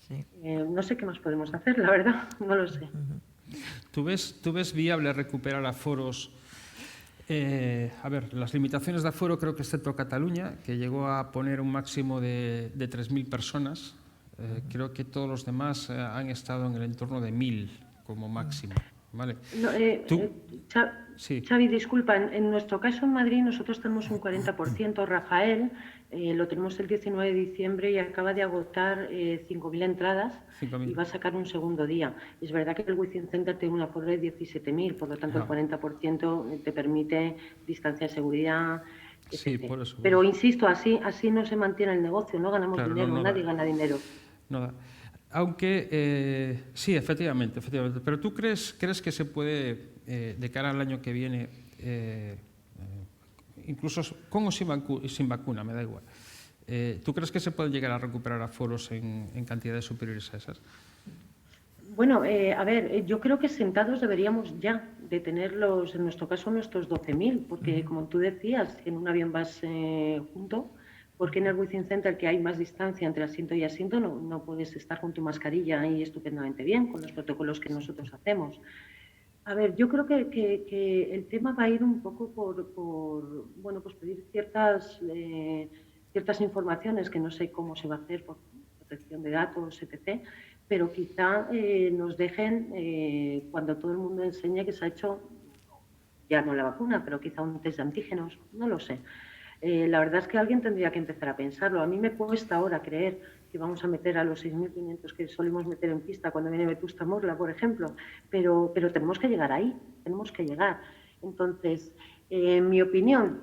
Sí. No sé qué más podemos hacer, la verdad, no lo sé. ¿Tú ves viable recuperar aforos? A ver, las limitaciones de aforo creo que excepto Cataluña, que llegó a poner un máximo de 3.000 personas. Creo que todos los demás han estado en el entorno de 1.000 como máximo. ¿Vale? No, sí. Xavi, disculpa, en nuestro caso en Madrid nosotros tenemos un 40%. Rafael lo tenemos el 19 de diciembre y acaba de agotar 5.000 entradas 5.000. Y va a sacar un segundo día. Es verdad que el Wizzing Center tiene un aforo de 17.000, por lo tanto el 40% te permite distancia de seguridad, etc. Sí, por eso. Pero insisto, así no se mantiene el negocio, no ganamos dinero, nadie gana dinero. No. Aunque, sí, efectivamente. Pero ¿tú crees que se puede, de cara al año que viene, incluso con o sin vacuna, me da igual, ¿tú crees que se pueden llegar a recuperar aforos en cantidades superiores a esas? Bueno, a ver, yo creo que sentados deberíamos ya de tenerlos, en nuestro caso, nuestros 12.000, porque como tú decías, en un avión vas junto. Porque en el Wizzing Center, que hay más distancia entre asiento y asiento, no puedes estar con tu mascarilla ahí estupendamente bien, con los protocolos que nosotros hacemos. A ver, yo creo que el tema va a ir un poco por bueno, pues pedir ciertas informaciones que no sé cómo se va a hacer por protección de datos, etc., pero quizá nos dejen, cuando todo el mundo enseñe que se ha hecho, ya no la vacuna, pero quizá un test de antígenos, no lo sé. La verdad es que alguien tendría que empezar a pensarlo. A mí me cuesta ahora creer que vamos a meter a los 6.500 que solemos meter en pista cuando viene Vetusta Morla, por ejemplo, pero tenemos que llegar ahí, tenemos que llegar. Entonces, en mi opinión,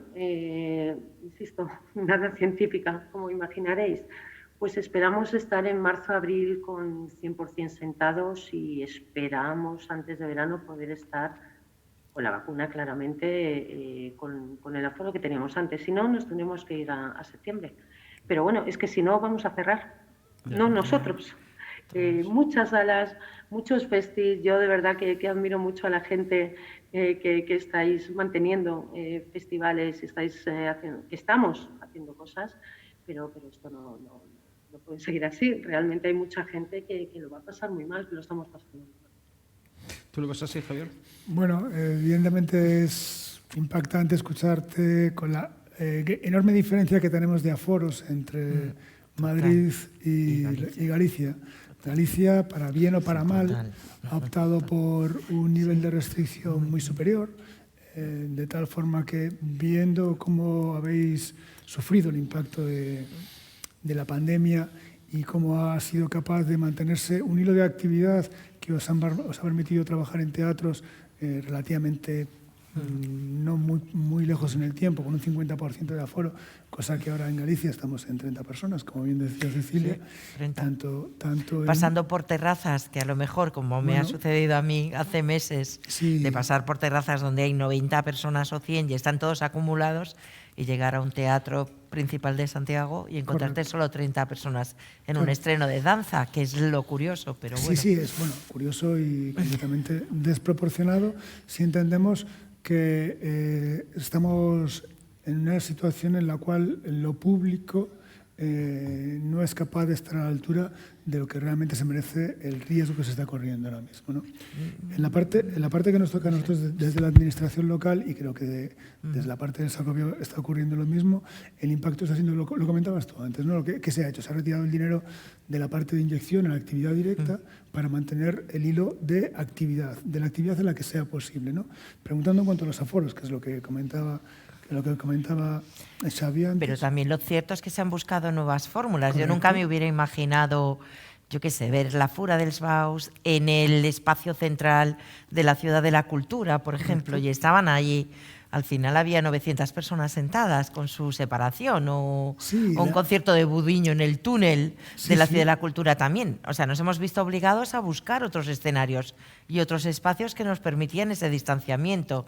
insisto, nada científica, como imaginaréis, pues esperamos estar en marzo, abril con 100% sentados y esperamos antes de verano poder estar con la vacuna, claramente, con el aforo que teníamos antes. Si no, nos tendremos que ir a septiembre. Pero bueno, es que si no, vamos a cerrar. No nosotros. Muchas salas, muchos festis. Yo de verdad que admiro mucho a la gente que estáis manteniendo festivales, que estamos haciendo cosas, pero esto no puede seguir así. Realmente hay mucha gente que lo va a pasar muy mal, que lo estamos pasando muy mal. ¿Tú lo ves así, Javier? Bueno, evidentemente es impactante escucharte con la enorme diferencia que tenemos de aforos entre Madrid y Galicia. Galicia, para bien o para mal, ha optado por un nivel de restricción muy superior, de tal forma que, viendo cómo habéis sufrido el impacto de la pandemia y cómo ha sido capaz de mantenerse un hilo de actividad que os ha permitido trabajar en teatros relativamente no muy lejos en el tiempo, con un 50% de aforo, cosa que ahora en Galicia estamos en 30 personas, como bien decía Cecilia. Sí, pasando por terrazas, que a lo mejor, como me ha sucedido a mí hace meses, de pasar por terrazas donde hay 90 personas o 100 y están todos acumulados, y llegar a un teatro principal de Santiago y encontrarte solo 30 personas en un estreno de danza, que es lo curioso, pero bueno. Sí, es curioso y completamente desproporcionado si entendemos que estamos en una situación en la cual lo público no es capaz de estar a la altura de lo que realmente se merece el riesgo que se está corriendo ahora mismo, ¿no? En la parte que nos toca a nosotros desde la administración local, y creo que desde la parte del Xacobeo está ocurriendo lo mismo, el impacto está siendo, lo comentabas tú antes, ¿no? ¿Qué se ha hecho? Se ha retirado el dinero de la parte de inyección a la actividad directa para mantener el hilo de la actividad en la que sea posible, ¿no? Preguntando en cuanto a los aforos, que es lo que comentaba Xavi antes. Pero también lo cierto es que se han buscado nuevas fórmulas. Correcto. Yo nunca me hubiera imaginado, yo qué sé, ver la Fura dels Baus en el espacio central de la Ciudad de la Cultura, por ejemplo, y estaban allí. Al final había 900 personas sentadas con su separación, o un concierto de Budiño en el túnel de la Ciudad de la Cultura también. O sea, nos hemos visto obligados a buscar otros escenarios y otros espacios que nos permitían ese distanciamiento.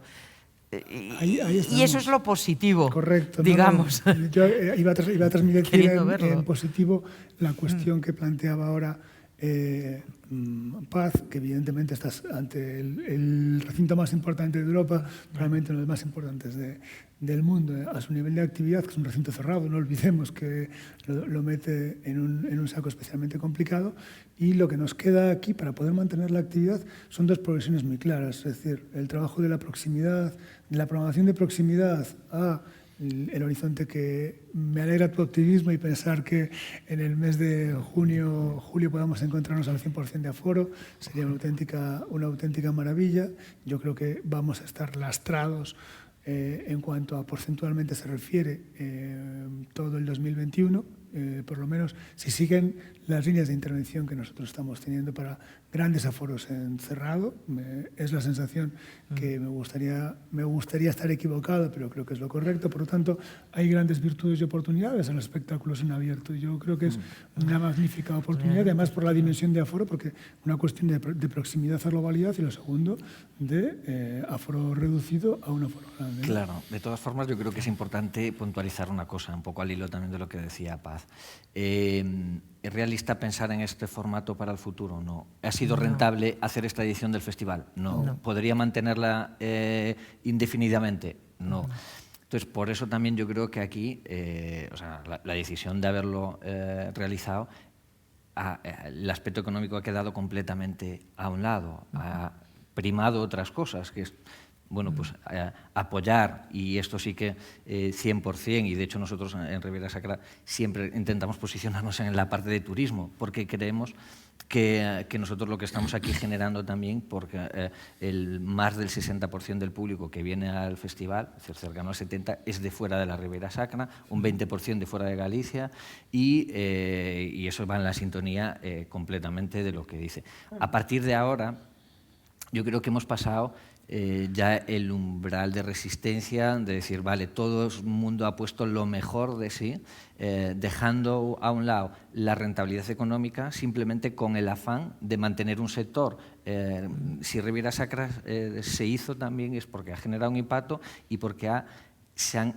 Ahí y eso es lo positivo, correcto, digamos. No. Yo iba a transmitir en positivo la cuestión que planteaba ahora Paz, que evidentemente estás ante el recinto más importante de Europa, probablemente uno de los más importantes del mundo, a su nivel de actividad, que es un recinto cerrado, no olvidemos que lo mete en un saco especialmente complicado, y lo que nos queda aquí para poder mantener la actividad son dos progresiones muy claras, es decir, el trabajo de la proximidad, de la programación de proximidad a el horizonte, que me alegra tu optimismo y pensar que en el mes de julio podamos encontrarnos al 100% de aforo, sería una auténtica maravilla. Yo creo que vamos a estar lastrados en cuanto a porcentualmente se refiere todo el 2021, por lo menos si siguen las líneas de intervención que nosotros estamos teniendo para grandes aforos en cerrado. Es la sensación que me gustaría estar equivocado, pero creo que es lo correcto. Por lo tanto, hay grandes virtudes y oportunidades en los espectáculos en abierto. Yo creo que es una magnífica oportunidad, además por la dimensión de aforo, porque una cuestión de proximidad a globalidad, y lo segundo, de aforo reducido a un aforo grande. Claro, de todas formas yo creo que es importante puntualizar una cosa, un poco al hilo también de lo que decía Paz. ¿Es realista pensar en este formato para el futuro? No. ¿Ha sido rentable hacer esta edición del festival? No. ¿Podría mantenerla indefinidamente? No. Entonces, por eso también yo creo que aquí, la decisión de haberlo realizado, el aspecto económico ha quedado completamente a un lado, ha primado otras cosas, que es apoyar, y esto sí que 100%, y de hecho nosotros en Ribeira Sacra siempre intentamos posicionarnos en la parte de turismo, porque creemos que nosotros lo que estamos aquí generando también, porque el más del 60% del público que viene al festival, es decir, cercano al 70%, es de fuera de la Ribeira Sacra, un 20% de fuera de Galicia, y eso va en la sintonía completamente de lo que dice. A partir de ahora, yo creo que hemos pasado ya el umbral de resistencia, de decir, vale, todo el mundo ha puesto lo mejor de sí, dejando a un lado la rentabilidad económica, simplemente con el afán de mantener un sector. Si Ribeira Sacra se hizo también es porque ha generado un impacto y porque se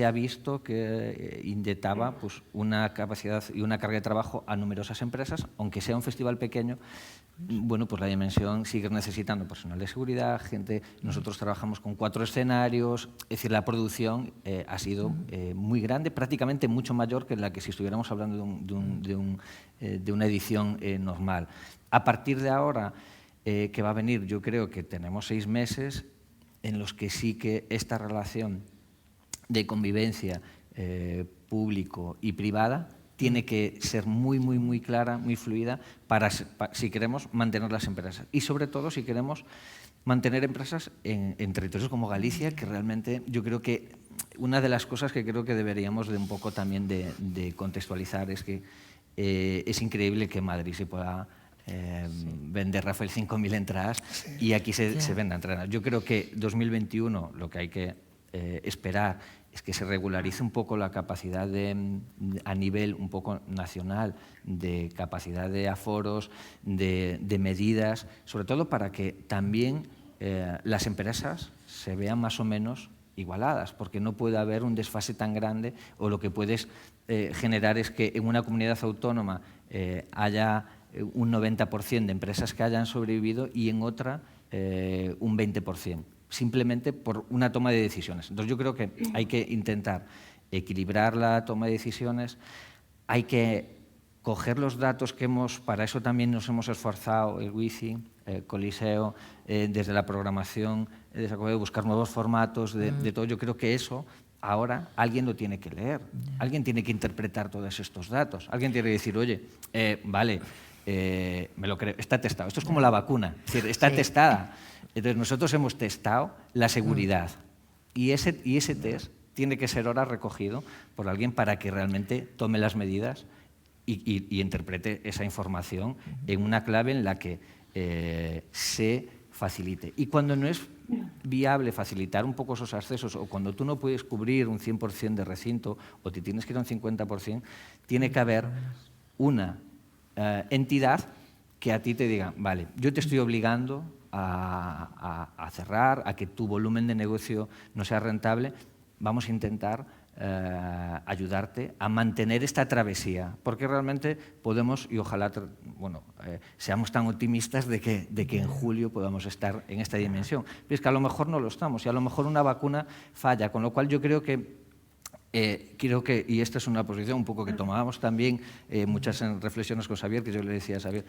ha visto que inyectaba una capacidad y una carga de trabajo a numerosas empresas, aunque sea un festival pequeño. La dimensión sigue necesitando personal de seguridad, gente. Nosotros trabajamos con 4 escenarios, es decir, la producción ha sido muy grande, prácticamente mucho mayor que la que si estuviéramos hablando de una edición normal. A partir de ahora, que va a venir, yo creo que tenemos 6 meses en los que sí que esta relación de convivencia público y privada tiene que ser muy, muy, muy clara, muy fluida, si queremos mantener las empresas. Y sobre todo si queremos mantener empresas en territorios como Galicia, que realmente yo creo que una de las cosas que creo que deberíamos de un poco también de contextualizar es que es increíble que en Madrid se pueda vender, Rafael, 5.000 entradas y aquí se vendan entradas. Yo creo que 2021 lo que hay que esperar es que se regularice un poco la capacidad a nivel un poco nacional de capacidad de aforos, de medidas, sobre todo para que también las empresas se vean más o menos igualadas, porque no puede haber un desfase tan grande, o lo que puedes generar es que en una comunidad autónoma haya un 90% de empresas que hayan sobrevivido y en otra un 20%. Simplemente por una toma de decisiones. Entonces yo creo que hay que intentar equilibrar la toma de decisiones, hay que coger los datos que para eso también nos hemos esforzado, el Wizzing, Coliseo, desde la programación de Xacobeo, buscar nuevos formatos, de todo. Yo creo que eso ahora alguien lo tiene que leer, alguien tiene que interpretar todos estos datos, alguien tiene que decir, oye, vale, me lo creo, está testado. Esto es como la vacuna, es decir, está testada. Entonces nosotros hemos testado la seguridad y ese test tiene que ser ahora recogido por alguien para que realmente tome las medidas y interprete esa información en una clave en la que se facilite. Y cuando no es viable facilitar un poco esos accesos o cuando tú no puedes cubrir un 100% de recinto o te tienes que ir a un 50%, tiene que haber una entidad que a ti te diga, vale, yo te estoy obligando a cerrar, a que tu volumen de negocio no sea rentable, vamos a intentar ayudarte a mantener esta travesía, porque realmente podemos, y ojalá seamos tan optimistas de que en julio podamos estar en esta dimensión. Pero es que a lo mejor no lo estamos y a lo mejor una vacuna falla, con lo cual yo creo que, y esta es una posición un poco que tomábamos también muchas reflexiones con Xavier, que yo le decía a Xavier,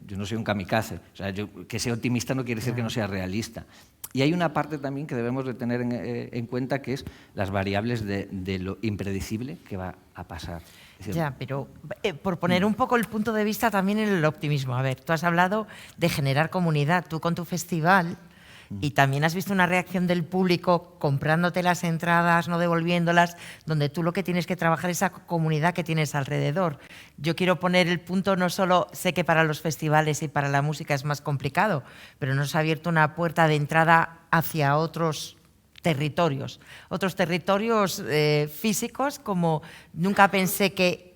yo no soy un kamikaze, o sea, que sea optimista no quiere decir que no sea realista. Y hay una parte también que debemos de tener en cuenta, que es las variables de lo impredecible que va a pasar. Es decir, ya, pero por poner un poco el punto de vista también en el optimismo. A ver, tú has hablado de generar comunidad, tú con tu festival, y también has visto una reacción del público comprándote las entradas, no devolviéndolas, donde tú lo que tienes que trabajar es esa comunidad que tienes alrededor. Yo quiero poner el punto, no solo sé que para los festivales y para la música es más complicado, pero nos ha abierto una puerta de entrada hacia otros territorios físicos, como nunca pensé que,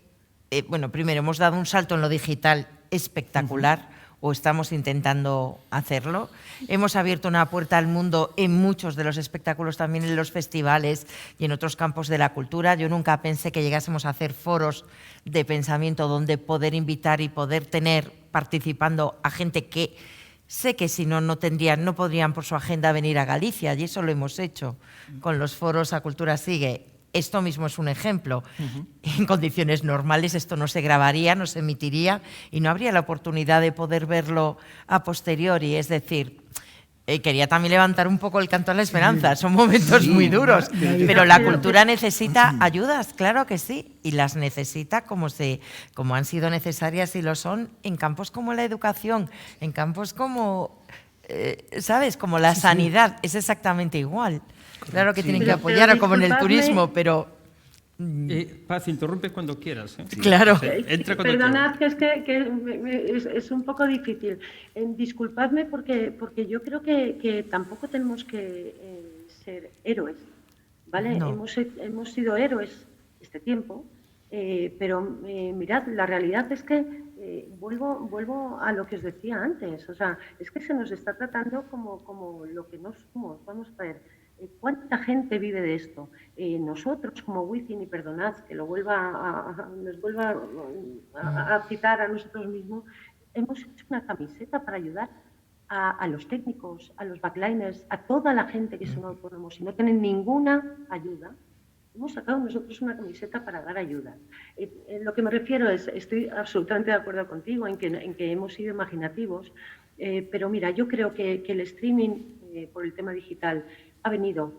primero hemos dado un salto en lo digital espectacular, o estamos intentando hacerlo. Hemos abierto una puerta al mundo en muchos de los espectáculos, también en los festivales y en otros campos de la cultura. Yo nunca pensé que llegásemos a hacer foros de pensamiento donde poder invitar y poder tener participando a gente que sé que si no podrían por su agenda venir a Galicia, y eso lo hemos hecho con los foros A Cultura Sigue. Esto mismo es un ejemplo. En condiciones normales esto no se grabaría, no se emitiría y no habría la oportunidad de poder verlo a posteriori. Es decir, quería también levantar un poco el canto a la esperanza. Son momentos muy duros, pero la cultura necesita ayudas, claro que sí, y las necesita como han sido necesarias y lo son en campos como la educación, en campos como, ¿sabes?, como la sanidad. Es exactamente igual. Claro que tienen que apoyar, como en el turismo, pero... Paz, interrumpe cuando quieras. Sí. Claro. Entra cuando Perdonad, quieras. que es un poco difícil. Disculpadme porque yo creo que tampoco tenemos que ser héroes, ¿vale? No. Hemos sido héroes este tiempo, pero mirad, la realidad es que vuelvo a lo que os decía antes. O sea, es que se nos está tratando como lo que no somos. Vamos a ver. ¿Cuánta gente vive de esto? Nosotros, como Wizzing, y perdonad que nos vuelva a citar a nosotros mismos, hemos hecho una camiseta para ayudar a los técnicos, a los backliners, a toda la gente que son autónomos y no tienen ninguna ayuda. Hemos sacado nosotros una camiseta para dar ayuda. Lo que me refiero es, estoy absolutamente de acuerdo contigo en que hemos sido imaginativos, pero mira, yo creo que el streaming por el tema digital ha venido,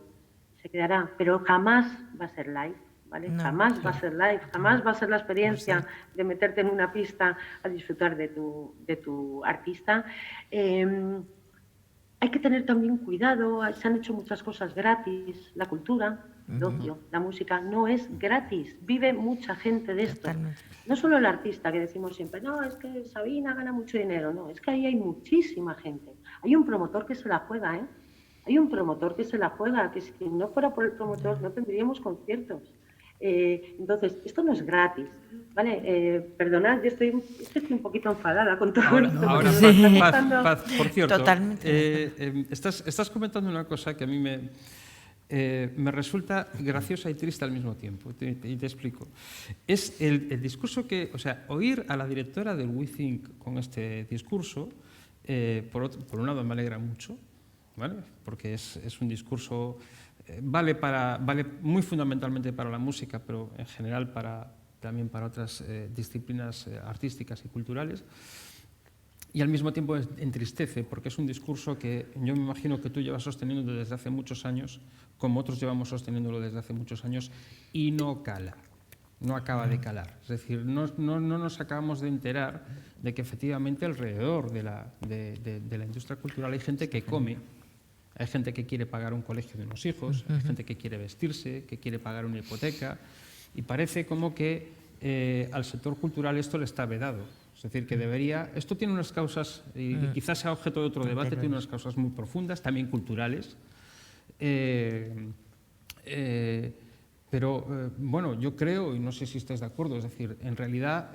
se quedará, pero jamás va a ser live, ¿vale? No, jamás va a ser live, jamás va a ser la experiencia de meterte en una pista a disfrutar de tu artista. Hay que tener también cuidado, se han hecho muchas cosas gratis, la cultura, el ocio, la música no es gratis, vive mucha gente de esto. No solo el artista, que decimos siempre, no, es que Sabina gana mucho dinero, no, es que ahí hay muchísima gente. Hay un promotor que se la juega, ¿eh? Hay un promotor que se la juega, que si no fuera por el promotor no tendríamos conciertos. Entonces, esto no es gratis, ¿vale? Perdonad, yo estoy un poquito enfadada con todo esto. Ahora, Paz, por cierto, estás comentando una cosa que a mí me resulta graciosa y triste al mismo tiempo, y te explico. Es el discurso que, o sea, oír a la directora del WeThink con este discurso, por un lado me alegra mucho, ¿vale? Porque es un discurso vale muy fundamentalmente para la música, pero en general también para otras disciplinas artísticas y culturales. Y al mismo tiempo entristece, porque es un discurso que yo me imagino que tú llevas sosteniendo desde hace muchos años, como otros llevamos sosteniéndolo desde hace muchos años, y no cala, no acaba de calar. Es decir, no nos acabamos de enterar de que efectivamente alrededor de la industria cultural hay gente que come, hay gente que quiere pagar un colegio de unos hijos, hay gente que quiere vestirse, que quiere pagar una hipoteca, y parece como que al sector cultural esto le está vedado. Es decir, que esto tiene unas causas, y quizás sea objeto de otro debate, tiene unas causas muy profundas, también culturales. Pero, bueno, yo creo, y no sé si estáis de acuerdo, es decir, en realidad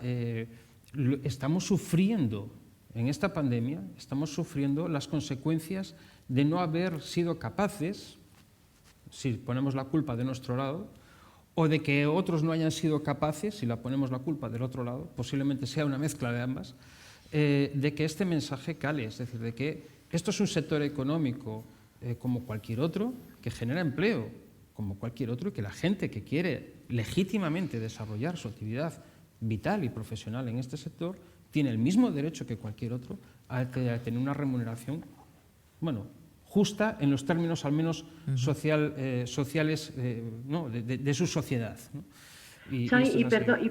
estamos sufriendo, en esta pandemia, estamos sufriendo las consecuencias de no haber sido capaces, si ponemos la culpa de nuestro lado, o de que otros no hayan sido capaces, si la ponemos la culpa del otro lado, posiblemente sea una mezcla de ambas, de que este mensaje cale, es decir, de que esto es un sector económico como cualquier otro, que genera empleo como cualquier otro, y que la gente que quiere legítimamente desarrollar su actividad vital y profesional en este sector tiene el mismo derecho que cualquier otro a tener una remuneración, bueno, justa en los términos al menos sociales ¿no? de su sociedad, ¿no? Y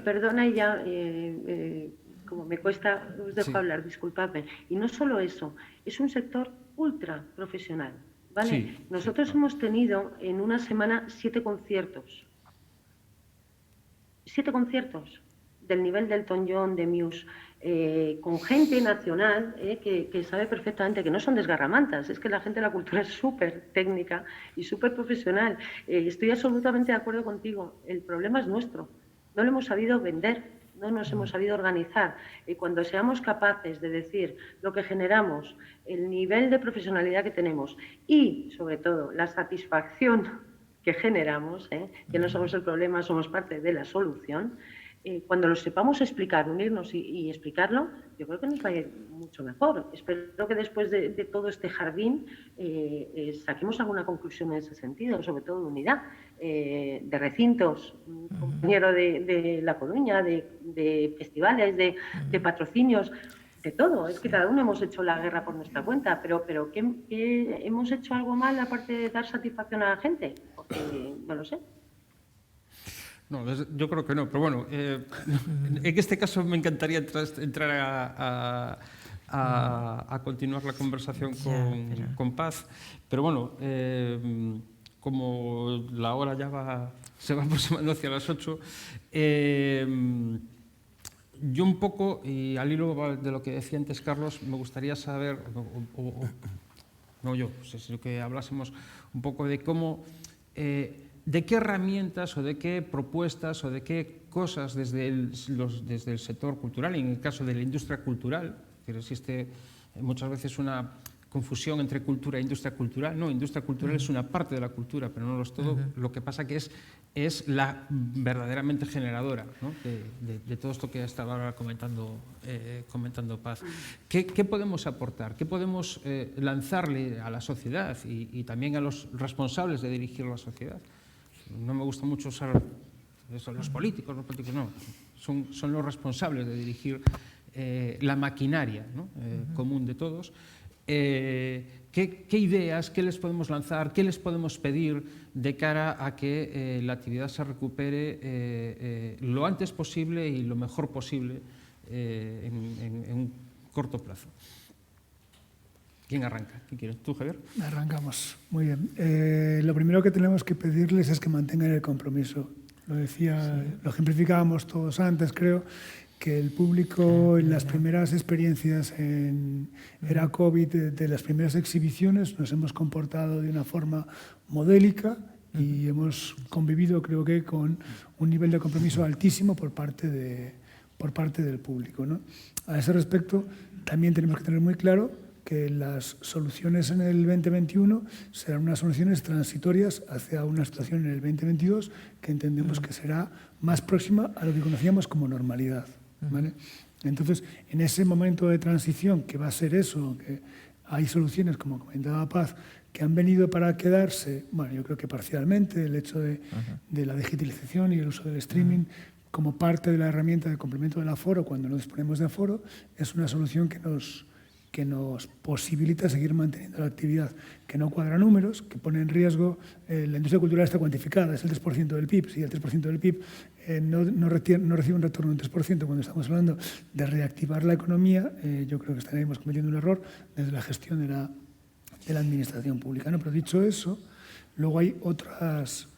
perdona, y ya, como me cuesta, os dejo hablar, disculpadme. Y no solo eso, es un sector ultra profesional, ¿vale? Sí, Nosotros hemos tenido en una semana 7 conciertos. 7 conciertos del nivel del Elton John, de Muse. Con gente nacional que sabe perfectamente que no son desgarramantas, es que la gente de la cultura es súper técnica y súper profesional. Estoy absolutamente de acuerdo contigo, el problema es nuestro, no lo hemos sabido vender, no nos hemos sabido organizar. Cuando seamos capaces de decir lo que generamos, el nivel de profesionalidad que tenemos y, sobre todo, la satisfacción que generamos, que no somos el problema, somos parte de la solución. Cuando lo sepamos explicar, unirnos y explicarlo, yo creo que nos va a ir mucho mejor. Espero que después de todo este jardín saquemos alguna conclusión en ese sentido, sobre todo de unidad, de recintos, un compañero de La Coruña, de festivales, de patrocinios, de todo. Es que cada uno hemos hecho la guerra por nuestra cuenta, pero ¿qué hemos hecho algo mal aparte de dar satisfacción a la gente? Porque no lo sé. No, yo creo que no, pero bueno, en este caso me encantaría entrar a continuar la conversación con Paz, pero bueno, como la hora ya se va aproximando hacia las 8, yo un poco, y al hilo de lo que decía antes Carlos, me gustaría saber, no yo, sino que hablásemos un poco de cómo... ¿De qué herramientas o de qué propuestas o de qué cosas desde el sector cultural, y en el caso de la industria cultural, que existe muchas veces una confusión entre cultura e industria cultural? No, industria cultural es una parte de la cultura, pero no lo es todo. Lo que pasa que es la verdaderamente generadora, ¿no? de todo esto que estaba ahora comentando Paz. ¿Qué podemos aportar? ¿Qué podemos lanzarle a la sociedad y también a los responsables de dirigir la sociedad? No me gusta mucho usar eso, los políticos no, son los responsables de dirigir la maquinaria, ¿no? Común de todos. ¿Qué ideas, qué les podemos lanzar, qué les podemos pedir de cara a que la actividad se recupere lo antes posible y lo mejor posible en un corto plazo? ¿Quién arranca? ¿Quién quiere? ¿Tú, Javier? Arrancamos. Muy bien. Lo primero que tenemos que pedirles es que mantengan el compromiso. Lo decía, lo ejemplificábamos todos antes, creo, que el público en las primeras experiencias en era COVID, de las primeras exhibiciones, nos hemos comportado de una forma modélica y hemos convivido, creo que, con un nivel de compromiso altísimo por parte del público, ¿no? A ese respecto, también tenemos que tener muy claro que las soluciones en el 2021 serán unas soluciones transitorias hacia una situación en el 2022 que entendemos que será más próxima a lo que conocíamos como normalidad, ¿vale? Entonces, en ese momento de transición, que va a ser eso, que hay soluciones, como comentaba Paz, que han venido para quedarse, bueno, yo creo que parcialmente, el hecho de la digitalización y el uso del streaming como parte de la herramienta de complemento del aforo, cuando no disponemos de aforo, es una solución que nos posibilita seguir manteniendo la actividad, que no cuadra números, que pone en riesgo, la industria cultural está cuantificada, es el 3% del PIB, si el 3% del PIB no recibe un retorno de un 3%, cuando estamos hablando de reactivar la economía, yo creo que estaríamos cometiendo un error desde la gestión de la administración pública, ¿no? Pero dicho eso, luego hay otras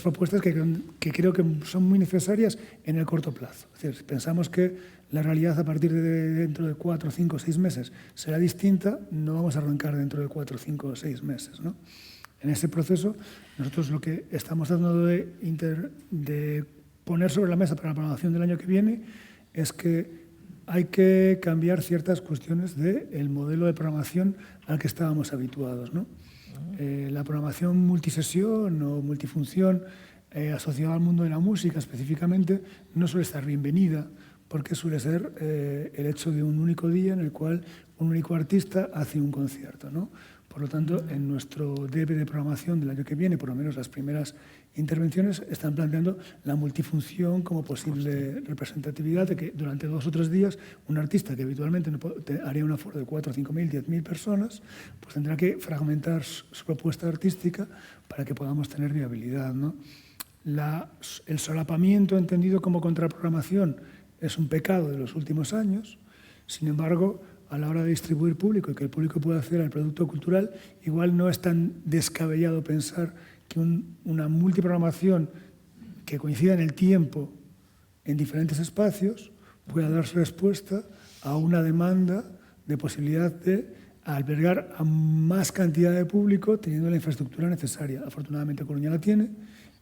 propuestas que creo que son muy necesarias en el corto plazo. Es decir, si pensamos que la realidad a partir de dentro de 4, 5, 6 meses será distinta, no vamos a arrancar dentro de 4, 5 o 6 meses, ¿no? En ese proceso, nosotros lo que estamos tratando de poner sobre la mesa para la programación del año que viene es que hay que cambiar ciertas cuestiones del modelo de programación al que estábamos habituados, ¿no? La programación multisesión o multifunción asociada al mundo de la música específicamente no suele estar bienvenida porque suele ser el hecho de un único día en el cual un único artista hace un concierto, ¿no? Por lo tanto, en nuestro debe de programación del año que viene, por lo menos las primeras intervenciones están planteando la multifunción como posible representatividad de que durante 2 o 3 días un artista que habitualmente haría un aforo de 4, 5.000, 10.000 personas, pues tendrá que fragmentar su propuesta artística para que podamos tener viabilidad, ¿no? El solapamiento entendido como contraprogramación es un pecado de los últimos años, sin embargo, a la hora de distribuir público y que el público pueda acceder al producto cultural, igual no es tan descabellado pensar que una multiprogramación que coincida en el tiempo en diferentes espacios pueda dar respuesta a una demanda de posibilidad de albergar a más cantidad de público teniendo la infraestructura necesaria. Afortunadamente Coruña la tiene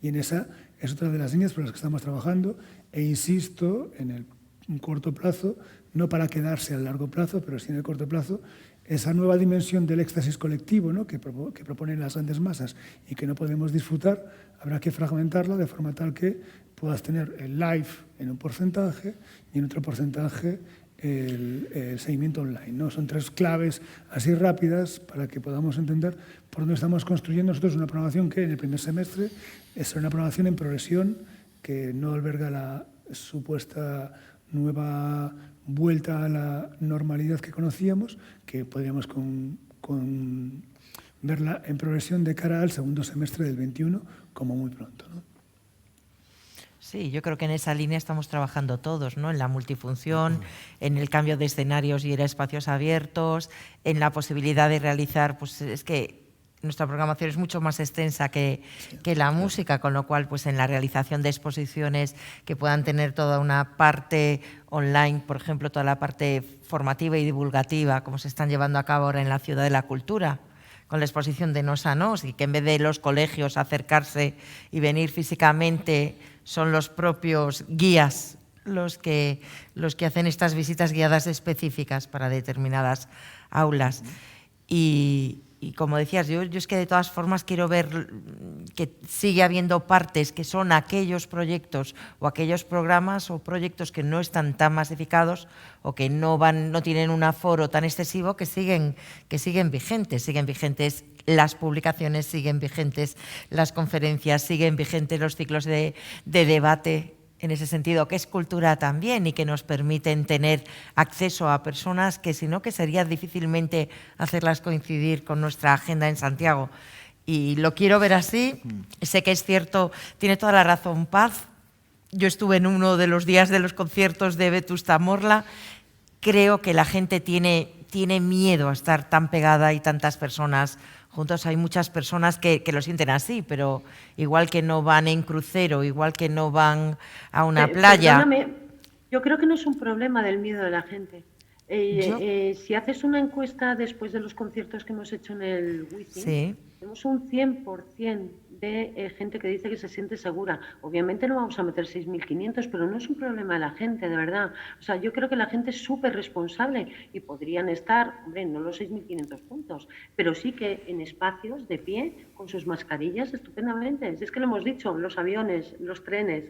y en esa es otra de las líneas por las que estamos trabajando e insisto en el corto plazo, no para quedarse a largo plazo, pero sí en el corto plazo, esa nueva dimensión del éxtasis colectivo, ¿no? que proponen las grandes masas y que no podemos disfrutar, habrá que fragmentarla de forma tal que puedas tener el live en un porcentaje y en otro porcentaje el seguimiento online, ¿no? Son 3 claves así rápidas para que podamos entender por dónde estamos construyendo nosotros una programación que en el primer semestre es una programación en progresión que no alberga la supuesta nueva vuelta a la normalidad que conocíamos, que podríamos verla en progresión de cara al segundo semestre del 21 como muy pronto, ¿no? Sí, yo creo que en esa línea estamos trabajando todos, ¿no? En la multifunción, en el cambio de escenarios y ir a espacios abiertos, en la posibilidad de realizar, pues es que nuestra programación es mucho más extensa que la música, con lo cual pues en la realización de exposiciones que puedan tener toda una parte online, por ejemplo, toda la parte formativa y divulgativa, como se están llevando a cabo ahora en la Ciudad de la Cultura, con la exposición de Nos a Nos, y que en vez de los colegios acercarse y venir físicamente, son los propios guías los que hacen estas visitas guiadas específicas para determinadas aulas. Y como decías, yo es que de todas formas quiero ver que sigue habiendo partes que son aquellos proyectos o aquellos programas o proyectos que no están tan masificados o que no tienen un aforo tan excesivo que siguen vigentes las publicaciones, siguen vigentes las conferencias, siguen vigentes los ciclos de debate. En ese sentido, que es cultura también y que nos permiten tener acceso a personas que si no, que sería difícilmente hacerlas coincidir con nuestra agenda en Santiago. Y lo quiero ver así. Sé que es cierto, tiene toda la razón Paz. Yo estuve en uno de los días de los conciertos de Vetusta Morla. Creo que la gente tiene miedo a estar tan pegada y tantas personas juntos. Hay muchas personas que lo sienten así, pero igual que no van en crucero, igual que no van a una playa. Perdóname, yo creo que no es un problema del miedo de la gente. Si haces una encuesta después de los conciertos que hemos hecho en el Wizzing, sí, tenemos un 100% de gente que dice que se siente segura. Obviamente no vamos a meter 6.500, pero no es un problema de la gente, de verdad. O sea, yo creo que la gente es súper responsable y podrían estar, hombre, no los 6.500 puntos, pero sí que en espacios de pie, con sus mascarillas, estupendamente. Es que lo hemos dicho, los aviones, los trenes.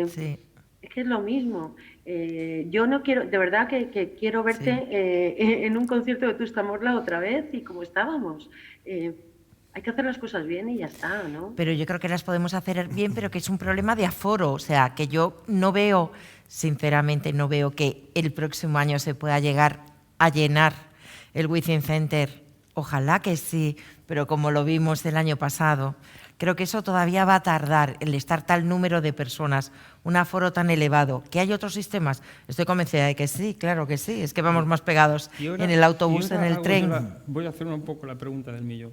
sí. Es que es lo mismo. Yo no quiero, de verdad que quiero verte en un concierto de Vetusta Morla otra vez y como estábamos. hay que hacer las cosas bien y ya está, ¿no? Pero yo creo que las podemos hacer bien, pero que es un problema de aforo. O sea, que yo no veo, sinceramente, no veo que el próximo año se pueda llegar a llenar el Within Center. Ojalá que sí, pero como lo vimos el año pasado, creo que eso todavía va a tardar, el estar tal número de personas, un aforo tan elevado. ¿Que hay otros sistemas? Estoy convencida de que sí, claro que sí. Es que vamos más pegados en el autobús, en el tren. Voy a hacer un poco la pregunta del millón,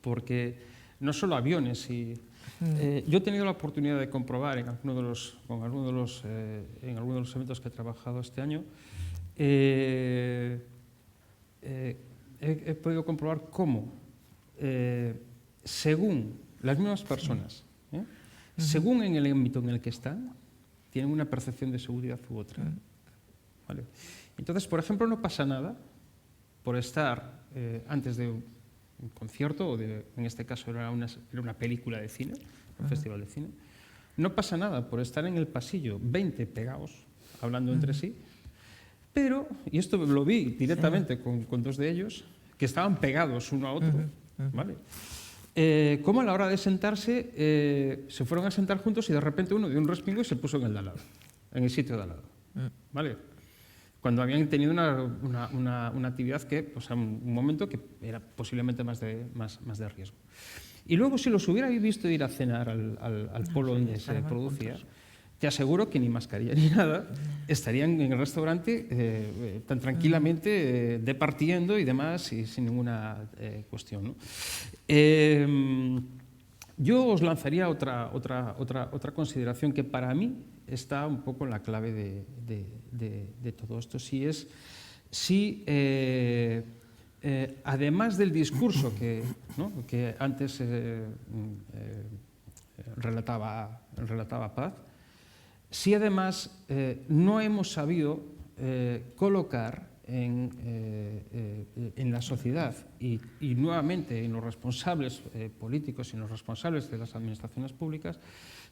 porque no solo aviones. Yo he tenido la oportunidad de comprobar en algunos de los eventos que he trabajado este año, he podido comprobar cómo, según las mismas personas, según en el ámbito en el que están, tienen una percepción de seguridad u otra. ¿Vale? Entonces, por ejemplo, no pasa nada por estar antes de un concierto, o en este caso era una película de cine, un festival de cine. No pasa nada por estar en el pasillo 20 pegados, hablando entre sí, pero, y esto lo vi directamente con dos de ellos, que estaban pegados uno a otro, ¿vale? Como a la hora de sentarse, se fueron a sentar juntos y de repente uno dio un respingo y se puso en el de al lado, en el sitio de al lado, ¿vale? Cuando habían tenido una actividad que, o sea, un momento que era posiblemente más de riesgo. Y luego, si los hubierais visto ir a cenar al polo donde se producía, te aseguro que ni mascarilla ni nada, estarían en el restaurante tan tranquilamente departiendo y demás, y sin ninguna cuestión, ¿no? Yo os lanzaría otra consideración que para mí está un poco en la clave de todo esto. Además del discurso que antes relataba Paz, si además no hemos sabido colocar en la sociedad y nuevamente en los responsables políticos y en los responsables de las administraciones públicas,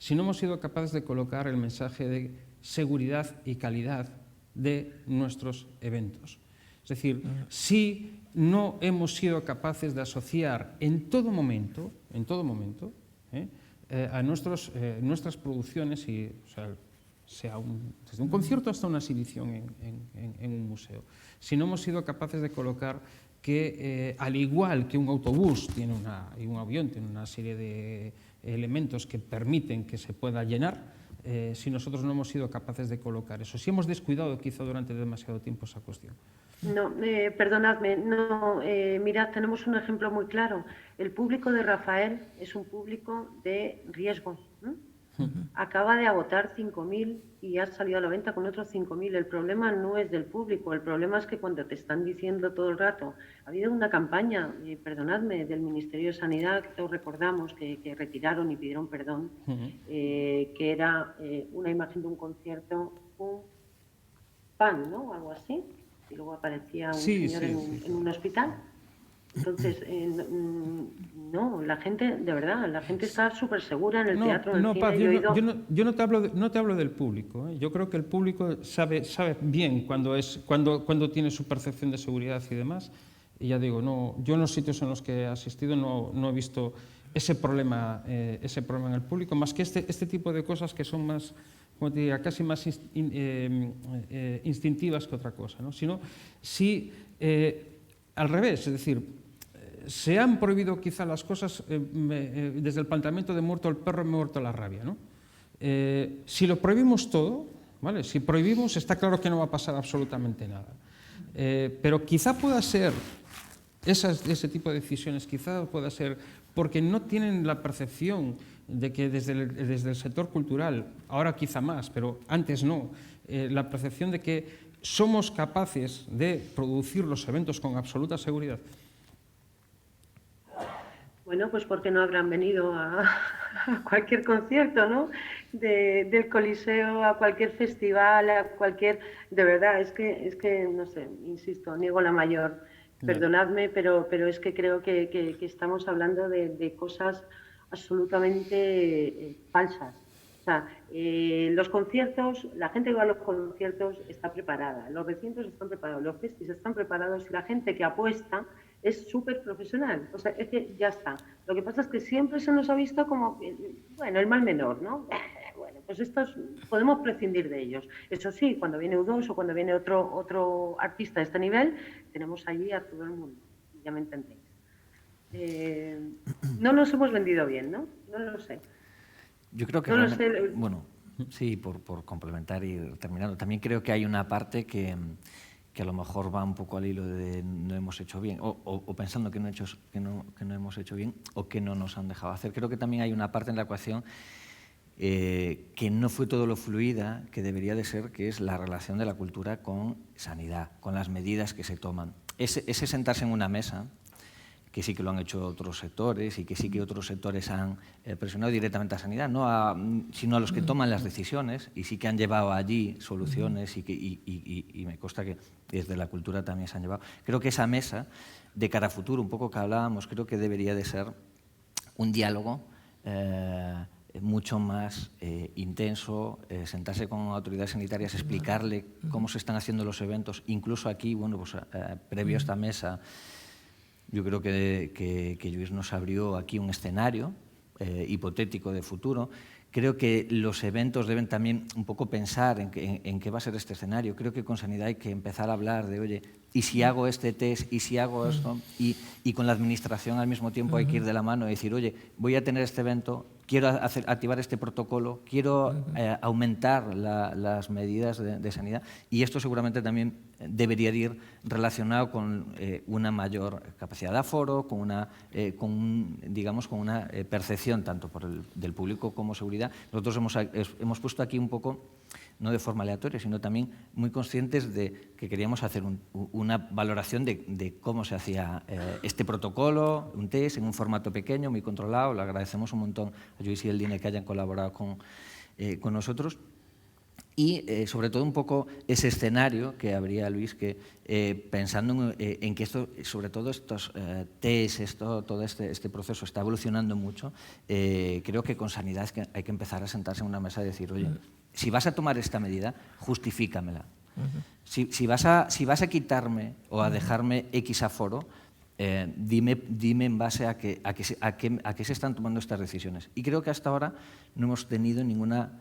si no hemos sido capaces de colocar el mensaje de seguridad y calidad de nuestros eventos. Es decir, si no hemos sido capaces de asociar en todo momento, a nuestras producciones, sea desde un concierto hasta una exhibición en un museo. Si no hemos sido capaces de colocar que, al igual que un autobús y un avión tiene una serie de elementos que permiten que se pueda llenar, si nosotros no hemos sido capaces de colocar eso, si hemos descuidado quizá durante demasiado tiempo esa cuestión. No, perdonadme, no, mirad, tenemos un ejemplo muy claro. El público de Rafael es un público de riesgo, ¿no? Acaba de agotar 5.000 y ha salido a la venta con otros 5.000. El problema no es del público, el problema es que cuando te están diciendo todo el rato, ha habido una campaña, perdonadme, del Ministerio de Sanidad, que todos recordamos que retiraron y pidieron perdón, que era una imagen de un concierto, un pan, ¿no? Algo así, y luego aparecía un señor en un hospital. Entonces, no, la gente, de verdad, la gente está súper segura en el teatro, en el cine. Paz, yo no te hablo del público. Yo creo que el público sabe bien cuando tiene su percepción de seguridad y demás. Y ya digo, yo en los sitios en los que he asistido no he visto ese problema en el público, más que este tipo de cosas que son más, como te diría, casi más instintivas que otra cosa, ¿no? Sino, al revés, es decir, se han prohibido quizá las cosas desde el planteamiento de muerto el perro, muerto la rabia, ¿no? Si lo prohibimos todo, ¿vale? Si prohibimos, está claro que no va a pasar absolutamente nada. Pero quizá pueda ser, ese tipo de decisiones, quizá pueda ser porque no tienen la percepción de que desde el sector cultural, ahora quizá más, pero antes no, la percepción de que somos capaces de producir los eventos con absoluta seguridad. Bueno, pues porque no habrán venido a cualquier concierto, ¿no? Del Coliseo, a cualquier festival, a cualquier... De verdad, es que no sé, insisto, niego la mayor. Perdonadme, pero es que creo que estamos hablando de cosas absolutamente falsas. O sea, los conciertos, la gente que va a los conciertos está preparada, los recintos están preparados, los festivales están preparados y la gente que apuesta es súper profesional, o sea, es que ya está. Lo que pasa es que siempre se nos ha visto como, bueno, el mal menor, ¿no? Bueno, pues estos podemos prescindir de ellos. Eso sí, cuando viene U2 o cuando viene otro artista de este nivel, tenemos allí a todo el mundo, ya me entendéis. No nos hemos vendido bien, ¿no? No lo sé. Yo creo que No lo realmente, sé. bueno, sí, por complementar y terminando, también creo que hay una parte que a lo mejor va un poco al hilo de no hemos hecho bien, o pensando que no hemos hecho bien o que no nos han dejado hacer. Creo que también hay una parte en la ecuación que no fue todo lo fluida que debería de ser, que es la relación de la cultura con sanidad, con las medidas que se toman. Ese sentarse en una mesa, que sí que lo han hecho otros sectores y que sí que otros sectores han presionado directamente a sanidad, sino a los que toman las decisiones, y sí que han llevado allí soluciones y me consta que desde la cultura también se han llevado. Creo que esa mesa, de cara a futuro, un poco que hablábamos, creo que debería de ser un diálogo mucho más intenso, sentarse con autoridades sanitarias, explicarle cómo se están haciendo los eventos, incluso aquí, bueno, pues previo a esta mesa, yo creo que Lluís nos abrió aquí un escenario hipotético de futuro. Creo que los eventos deben también un poco pensar en qué va a ser este escenario. Creo que con sanidad hay que empezar a hablar de, oye, ¿y si hago este test? ¿Y si hago esto? Y con la administración al mismo tiempo hay que ir de la mano y decir, oye, voy a tener este evento, quiero activar este protocolo, quiero aumentar las medidas de sanidad, y esto seguramente también debería ir relacionado con una mayor capacidad de aforo, con una percepción tanto del público como seguridad. Nosotros hemos puesto aquí un poco, no de forma aleatoria, sino también muy conscientes de que queríamos hacer una valoración de cómo se hacía este protocolo, un test en un formato pequeño, muy controlado. Le agradecemos un montón a Lluís y Eldine que hayan colaborado con nosotros. Y sobre todo un poco ese escenario que habría, Luis, que pensando en que esto, sobre todo estos test, todo este proceso está evolucionando mucho, creo que con sanidad es que hay que empezar a sentarse en una mesa y decir, oye, si vas a tomar esta medida, justifícamela. Si vas a quitarme o a dejarme X aforo, dime en base a qué se están tomando estas decisiones. Y creo que hasta ahora no hemos tenido ninguna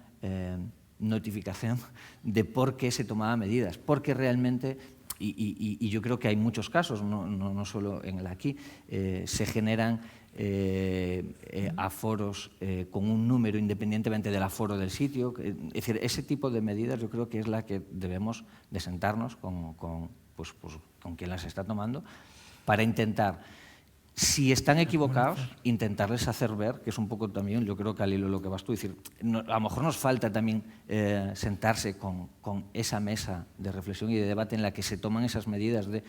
notificación de por qué se tomaban medidas, porque realmente, y yo creo que hay muchos casos, no solo en el aquí, se generan aforos con un número independientemente del aforo del sitio. Es decir, ese tipo de medidas yo creo que es la que debemos de sentarnos con quien las está tomando para intentar, si están equivocados, intentarles hacer ver, que es un poco también, yo creo que al hilo lo que vas tú a decir, a lo mejor nos falta también sentarse con esa mesa de reflexión y de debate en la que se toman esas medidas de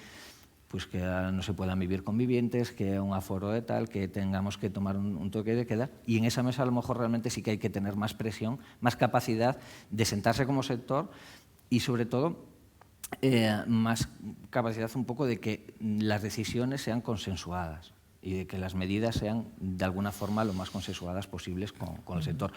pues que no se puedan vivir convivientes, que un aforo de tal, que tengamos que tomar un toque de queda, y en esa mesa a lo mejor realmente sí que hay que tener más presión, más capacidad de sentarse como sector y sobre todo más capacidad un poco de que las decisiones sean consensuadas y de que las medidas sean de alguna forma lo más consensuadas posibles con el sector.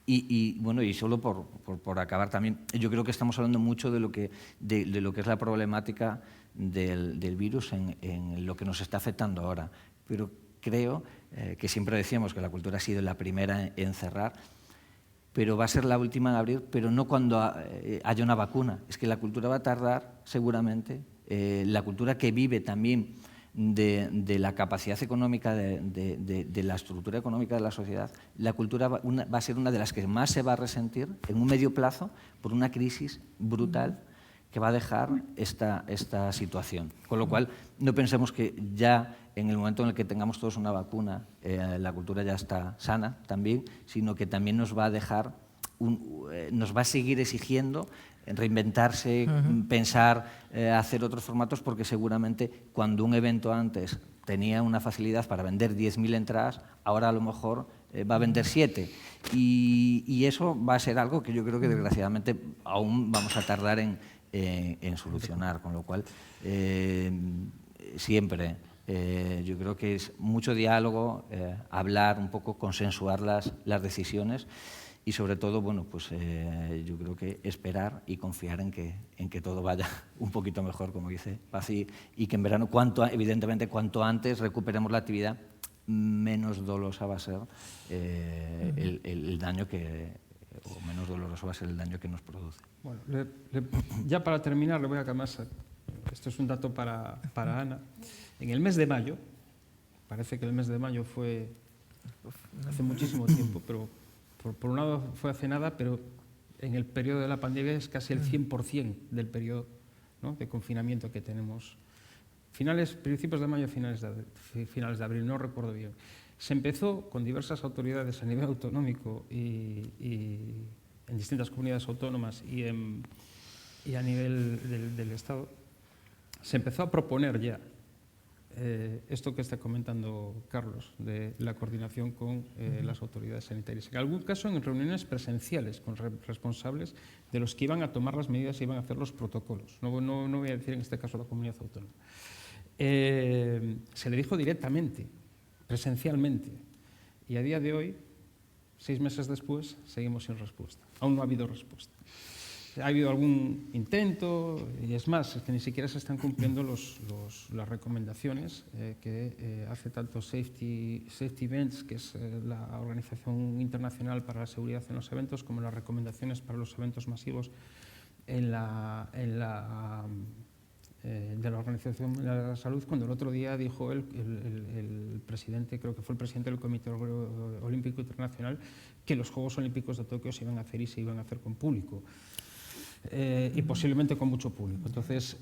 Y bueno, y solo por acabar también, yo creo que estamos hablando mucho de lo que es la problemática del virus en lo que nos está afectando ahora, pero creo que siempre decíamos que la cultura ha sido la primera en cerrar, pero va a ser la última en abrir, pero no cuando haya una vacuna. Es que la cultura va a tardar seguramente, la cultura que vive también de la capacidad económica, de la estructura económica de la sociedad, la cultura va a ser una de las que más se va a resentir en un medio plazo por una crisis brutal que va a dejar esta situación. Con lo cual, no pensemos que ya en el momento en el que tengamos todos una vacuna, la cultura ya está sana también, sino que también nos va a dejar, nos va a seguir exigiendo reinventarse, pensar, hacer otros formatos, porque seguramente cuando un evento antes tenía una facilidad para vender 10.000 entradas, ahora a lo mejor va a vender 7. Y eso va a ser algo que yo creo que desgraciadamente aún vamos a tardar en solucionar, con lo cual siempre yo creo que es mucho diálogo, hablar un poco, consensuar las decisiones y sobre todo, bueno, pues yo creo que esperar y confiar en que todo vaya un poquito mejor, como dice Paz, y que en verano, evidentemente, cuanto antes recuperemos la actividad, menos dolosa va a ser el daño o menos doloroso va a ser el daño que nos produce. Bueno, ya para terminar, le voy a cambiar. Esto es un dato para Ana. En el mes de mayo, parece que el mes de mayo fue hace muchísimo tiempo, pero por un lado fue hace nada, pero en el periodo de la pandemia es casi el 100% del periodo, ¿no?, de confinamiento que tenemos. Principios de mayo, finales de abril, no recuerdo bien. Se empezó con diversas autoridades a nivel autonómico y en distintas comunidades autónomas y a nivel del Estado. Se empezó a proponer ya esto que está comentando Carlos, de la coordinación con las autoridades sanitarias. En algún caso, en reuniones presenciales con responsables de los que iban a tomar las medidas y iban a hacer los protocolos. No voy a decir en este caso la comunidad autónoma. Se le dijo directamente, presencialmente, y a día de hoy, 6 meses después, seguimos sin respuesta. Aún no ha habido respuesta. Ha habido algún intento, y es más, es que ni siquiera se están cumpliendo las recomendaciones que hace tanto Safety Events, que es la Organización Internacional para la Seguridad en los Eventos, como las recomendaciones para los eventos masivos de la Organización de la Salud, cuando el otro día dijo el presidente, creo que fue el presidente del Comité Olímpico Internacional, que los Juegos Olímpicos de Tokio se iban a hacer y se iban a hacer con público. Y posiblemente con mucho público. Entonces,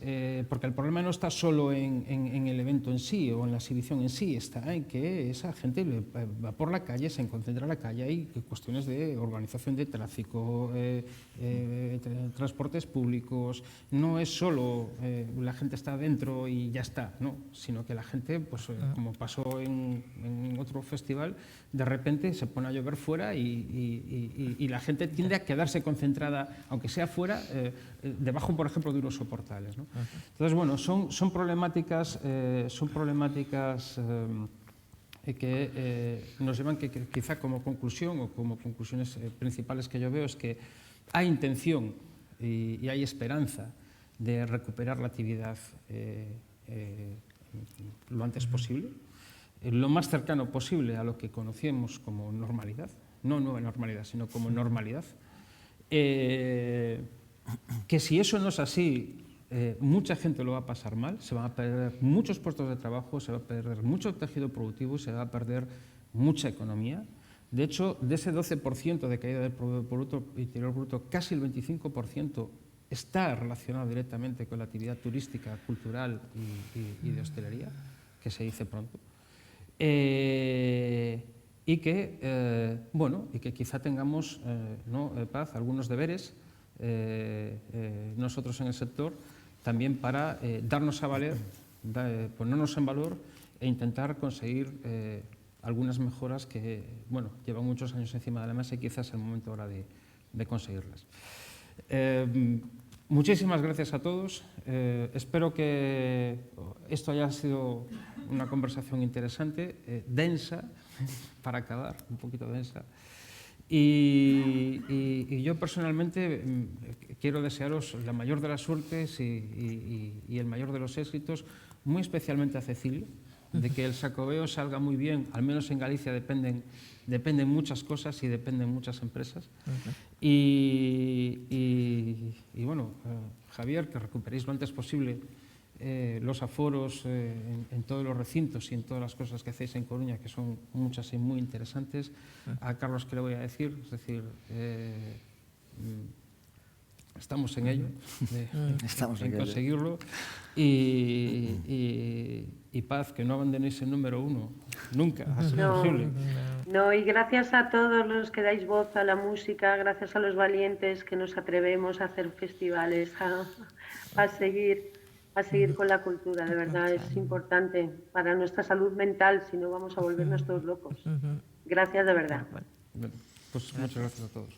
porque el problema no está solo en el evento en sí o en la exhibición en sí, está en que esa gente va por la calle, se concentra en la calle, hay cuestiones de organización de tráfico, transportes públicos, no es solo la gente está dentro y ya está, no, sino que la gente, pues como pasó en otro festival, de repente se pone a llover fuera y la gente tiende a quedarse concentrada, aunque sea fuera, debajo, por ejemplo, de unos soportales, ¿no? Entonces, bueno, son problemáticas que nos llevan que quizá como conclusión o como conclusiones principales que yo veo es que hay intención y hay esperanza de recuperar la actividad lo antes posible, lo más cercano posible a lo que conocíamos como normalidad, no nueva normalidad, sino como normalidad. Que si eso no es así, mucha gente lo va a pasar mal, se van a perder muchos puestos de trabajo, se va a perder mucho tejido productivo, se va a perder mucha economía. De hecho, de ese 12% de caída del Producto Interior Bruto, casi el 25% está relacionado directamente con la actividad turística, cultural y de hostelería, que se dice pronto. Y que quizá tengamos, Paz, algunos deberes nosotros en el sector también para darnos a valer, ponernos en valor e intentar conseguir algunas mejoras que llevan muchos años encima de la mesa y quizás es el momento ahora de conseguirlas. Muchísimas gracias a todos. Espero que esto haya sido una conversación interesante, densa, para acabar, un poquito densa. Y yo personalmente quiero desearos la mayor de las suertes y el mayor de los éxitos, muy especialmente a Cecilia, de que el Xacobeo salga muy bien. Al menos en Galicia dependen muchas cosas y dependen muchas empresas. Y bueno, Javier, que recuperéis lo antes posible los aforos en todos los recintos y en todas las cosas que hacéis en Coruña, que son muchas y muy interesantes. A Carlos, ¿qué le voy a decir? Es decir, estamos en ello, en conseguirlo. Y Paz, que no abandonéis el número 1, nunca, a ser posible. No, y gracias a todos los que dais voz a la música, gracias a los valientes que nos atrevemos a hacer festivales, a seguir con la cultura, de verdad, es importante para nuestra salud mental, si no vamos a volvernos todos locos. Gracias de verdad. Bueno, pues muchas gracias a todos.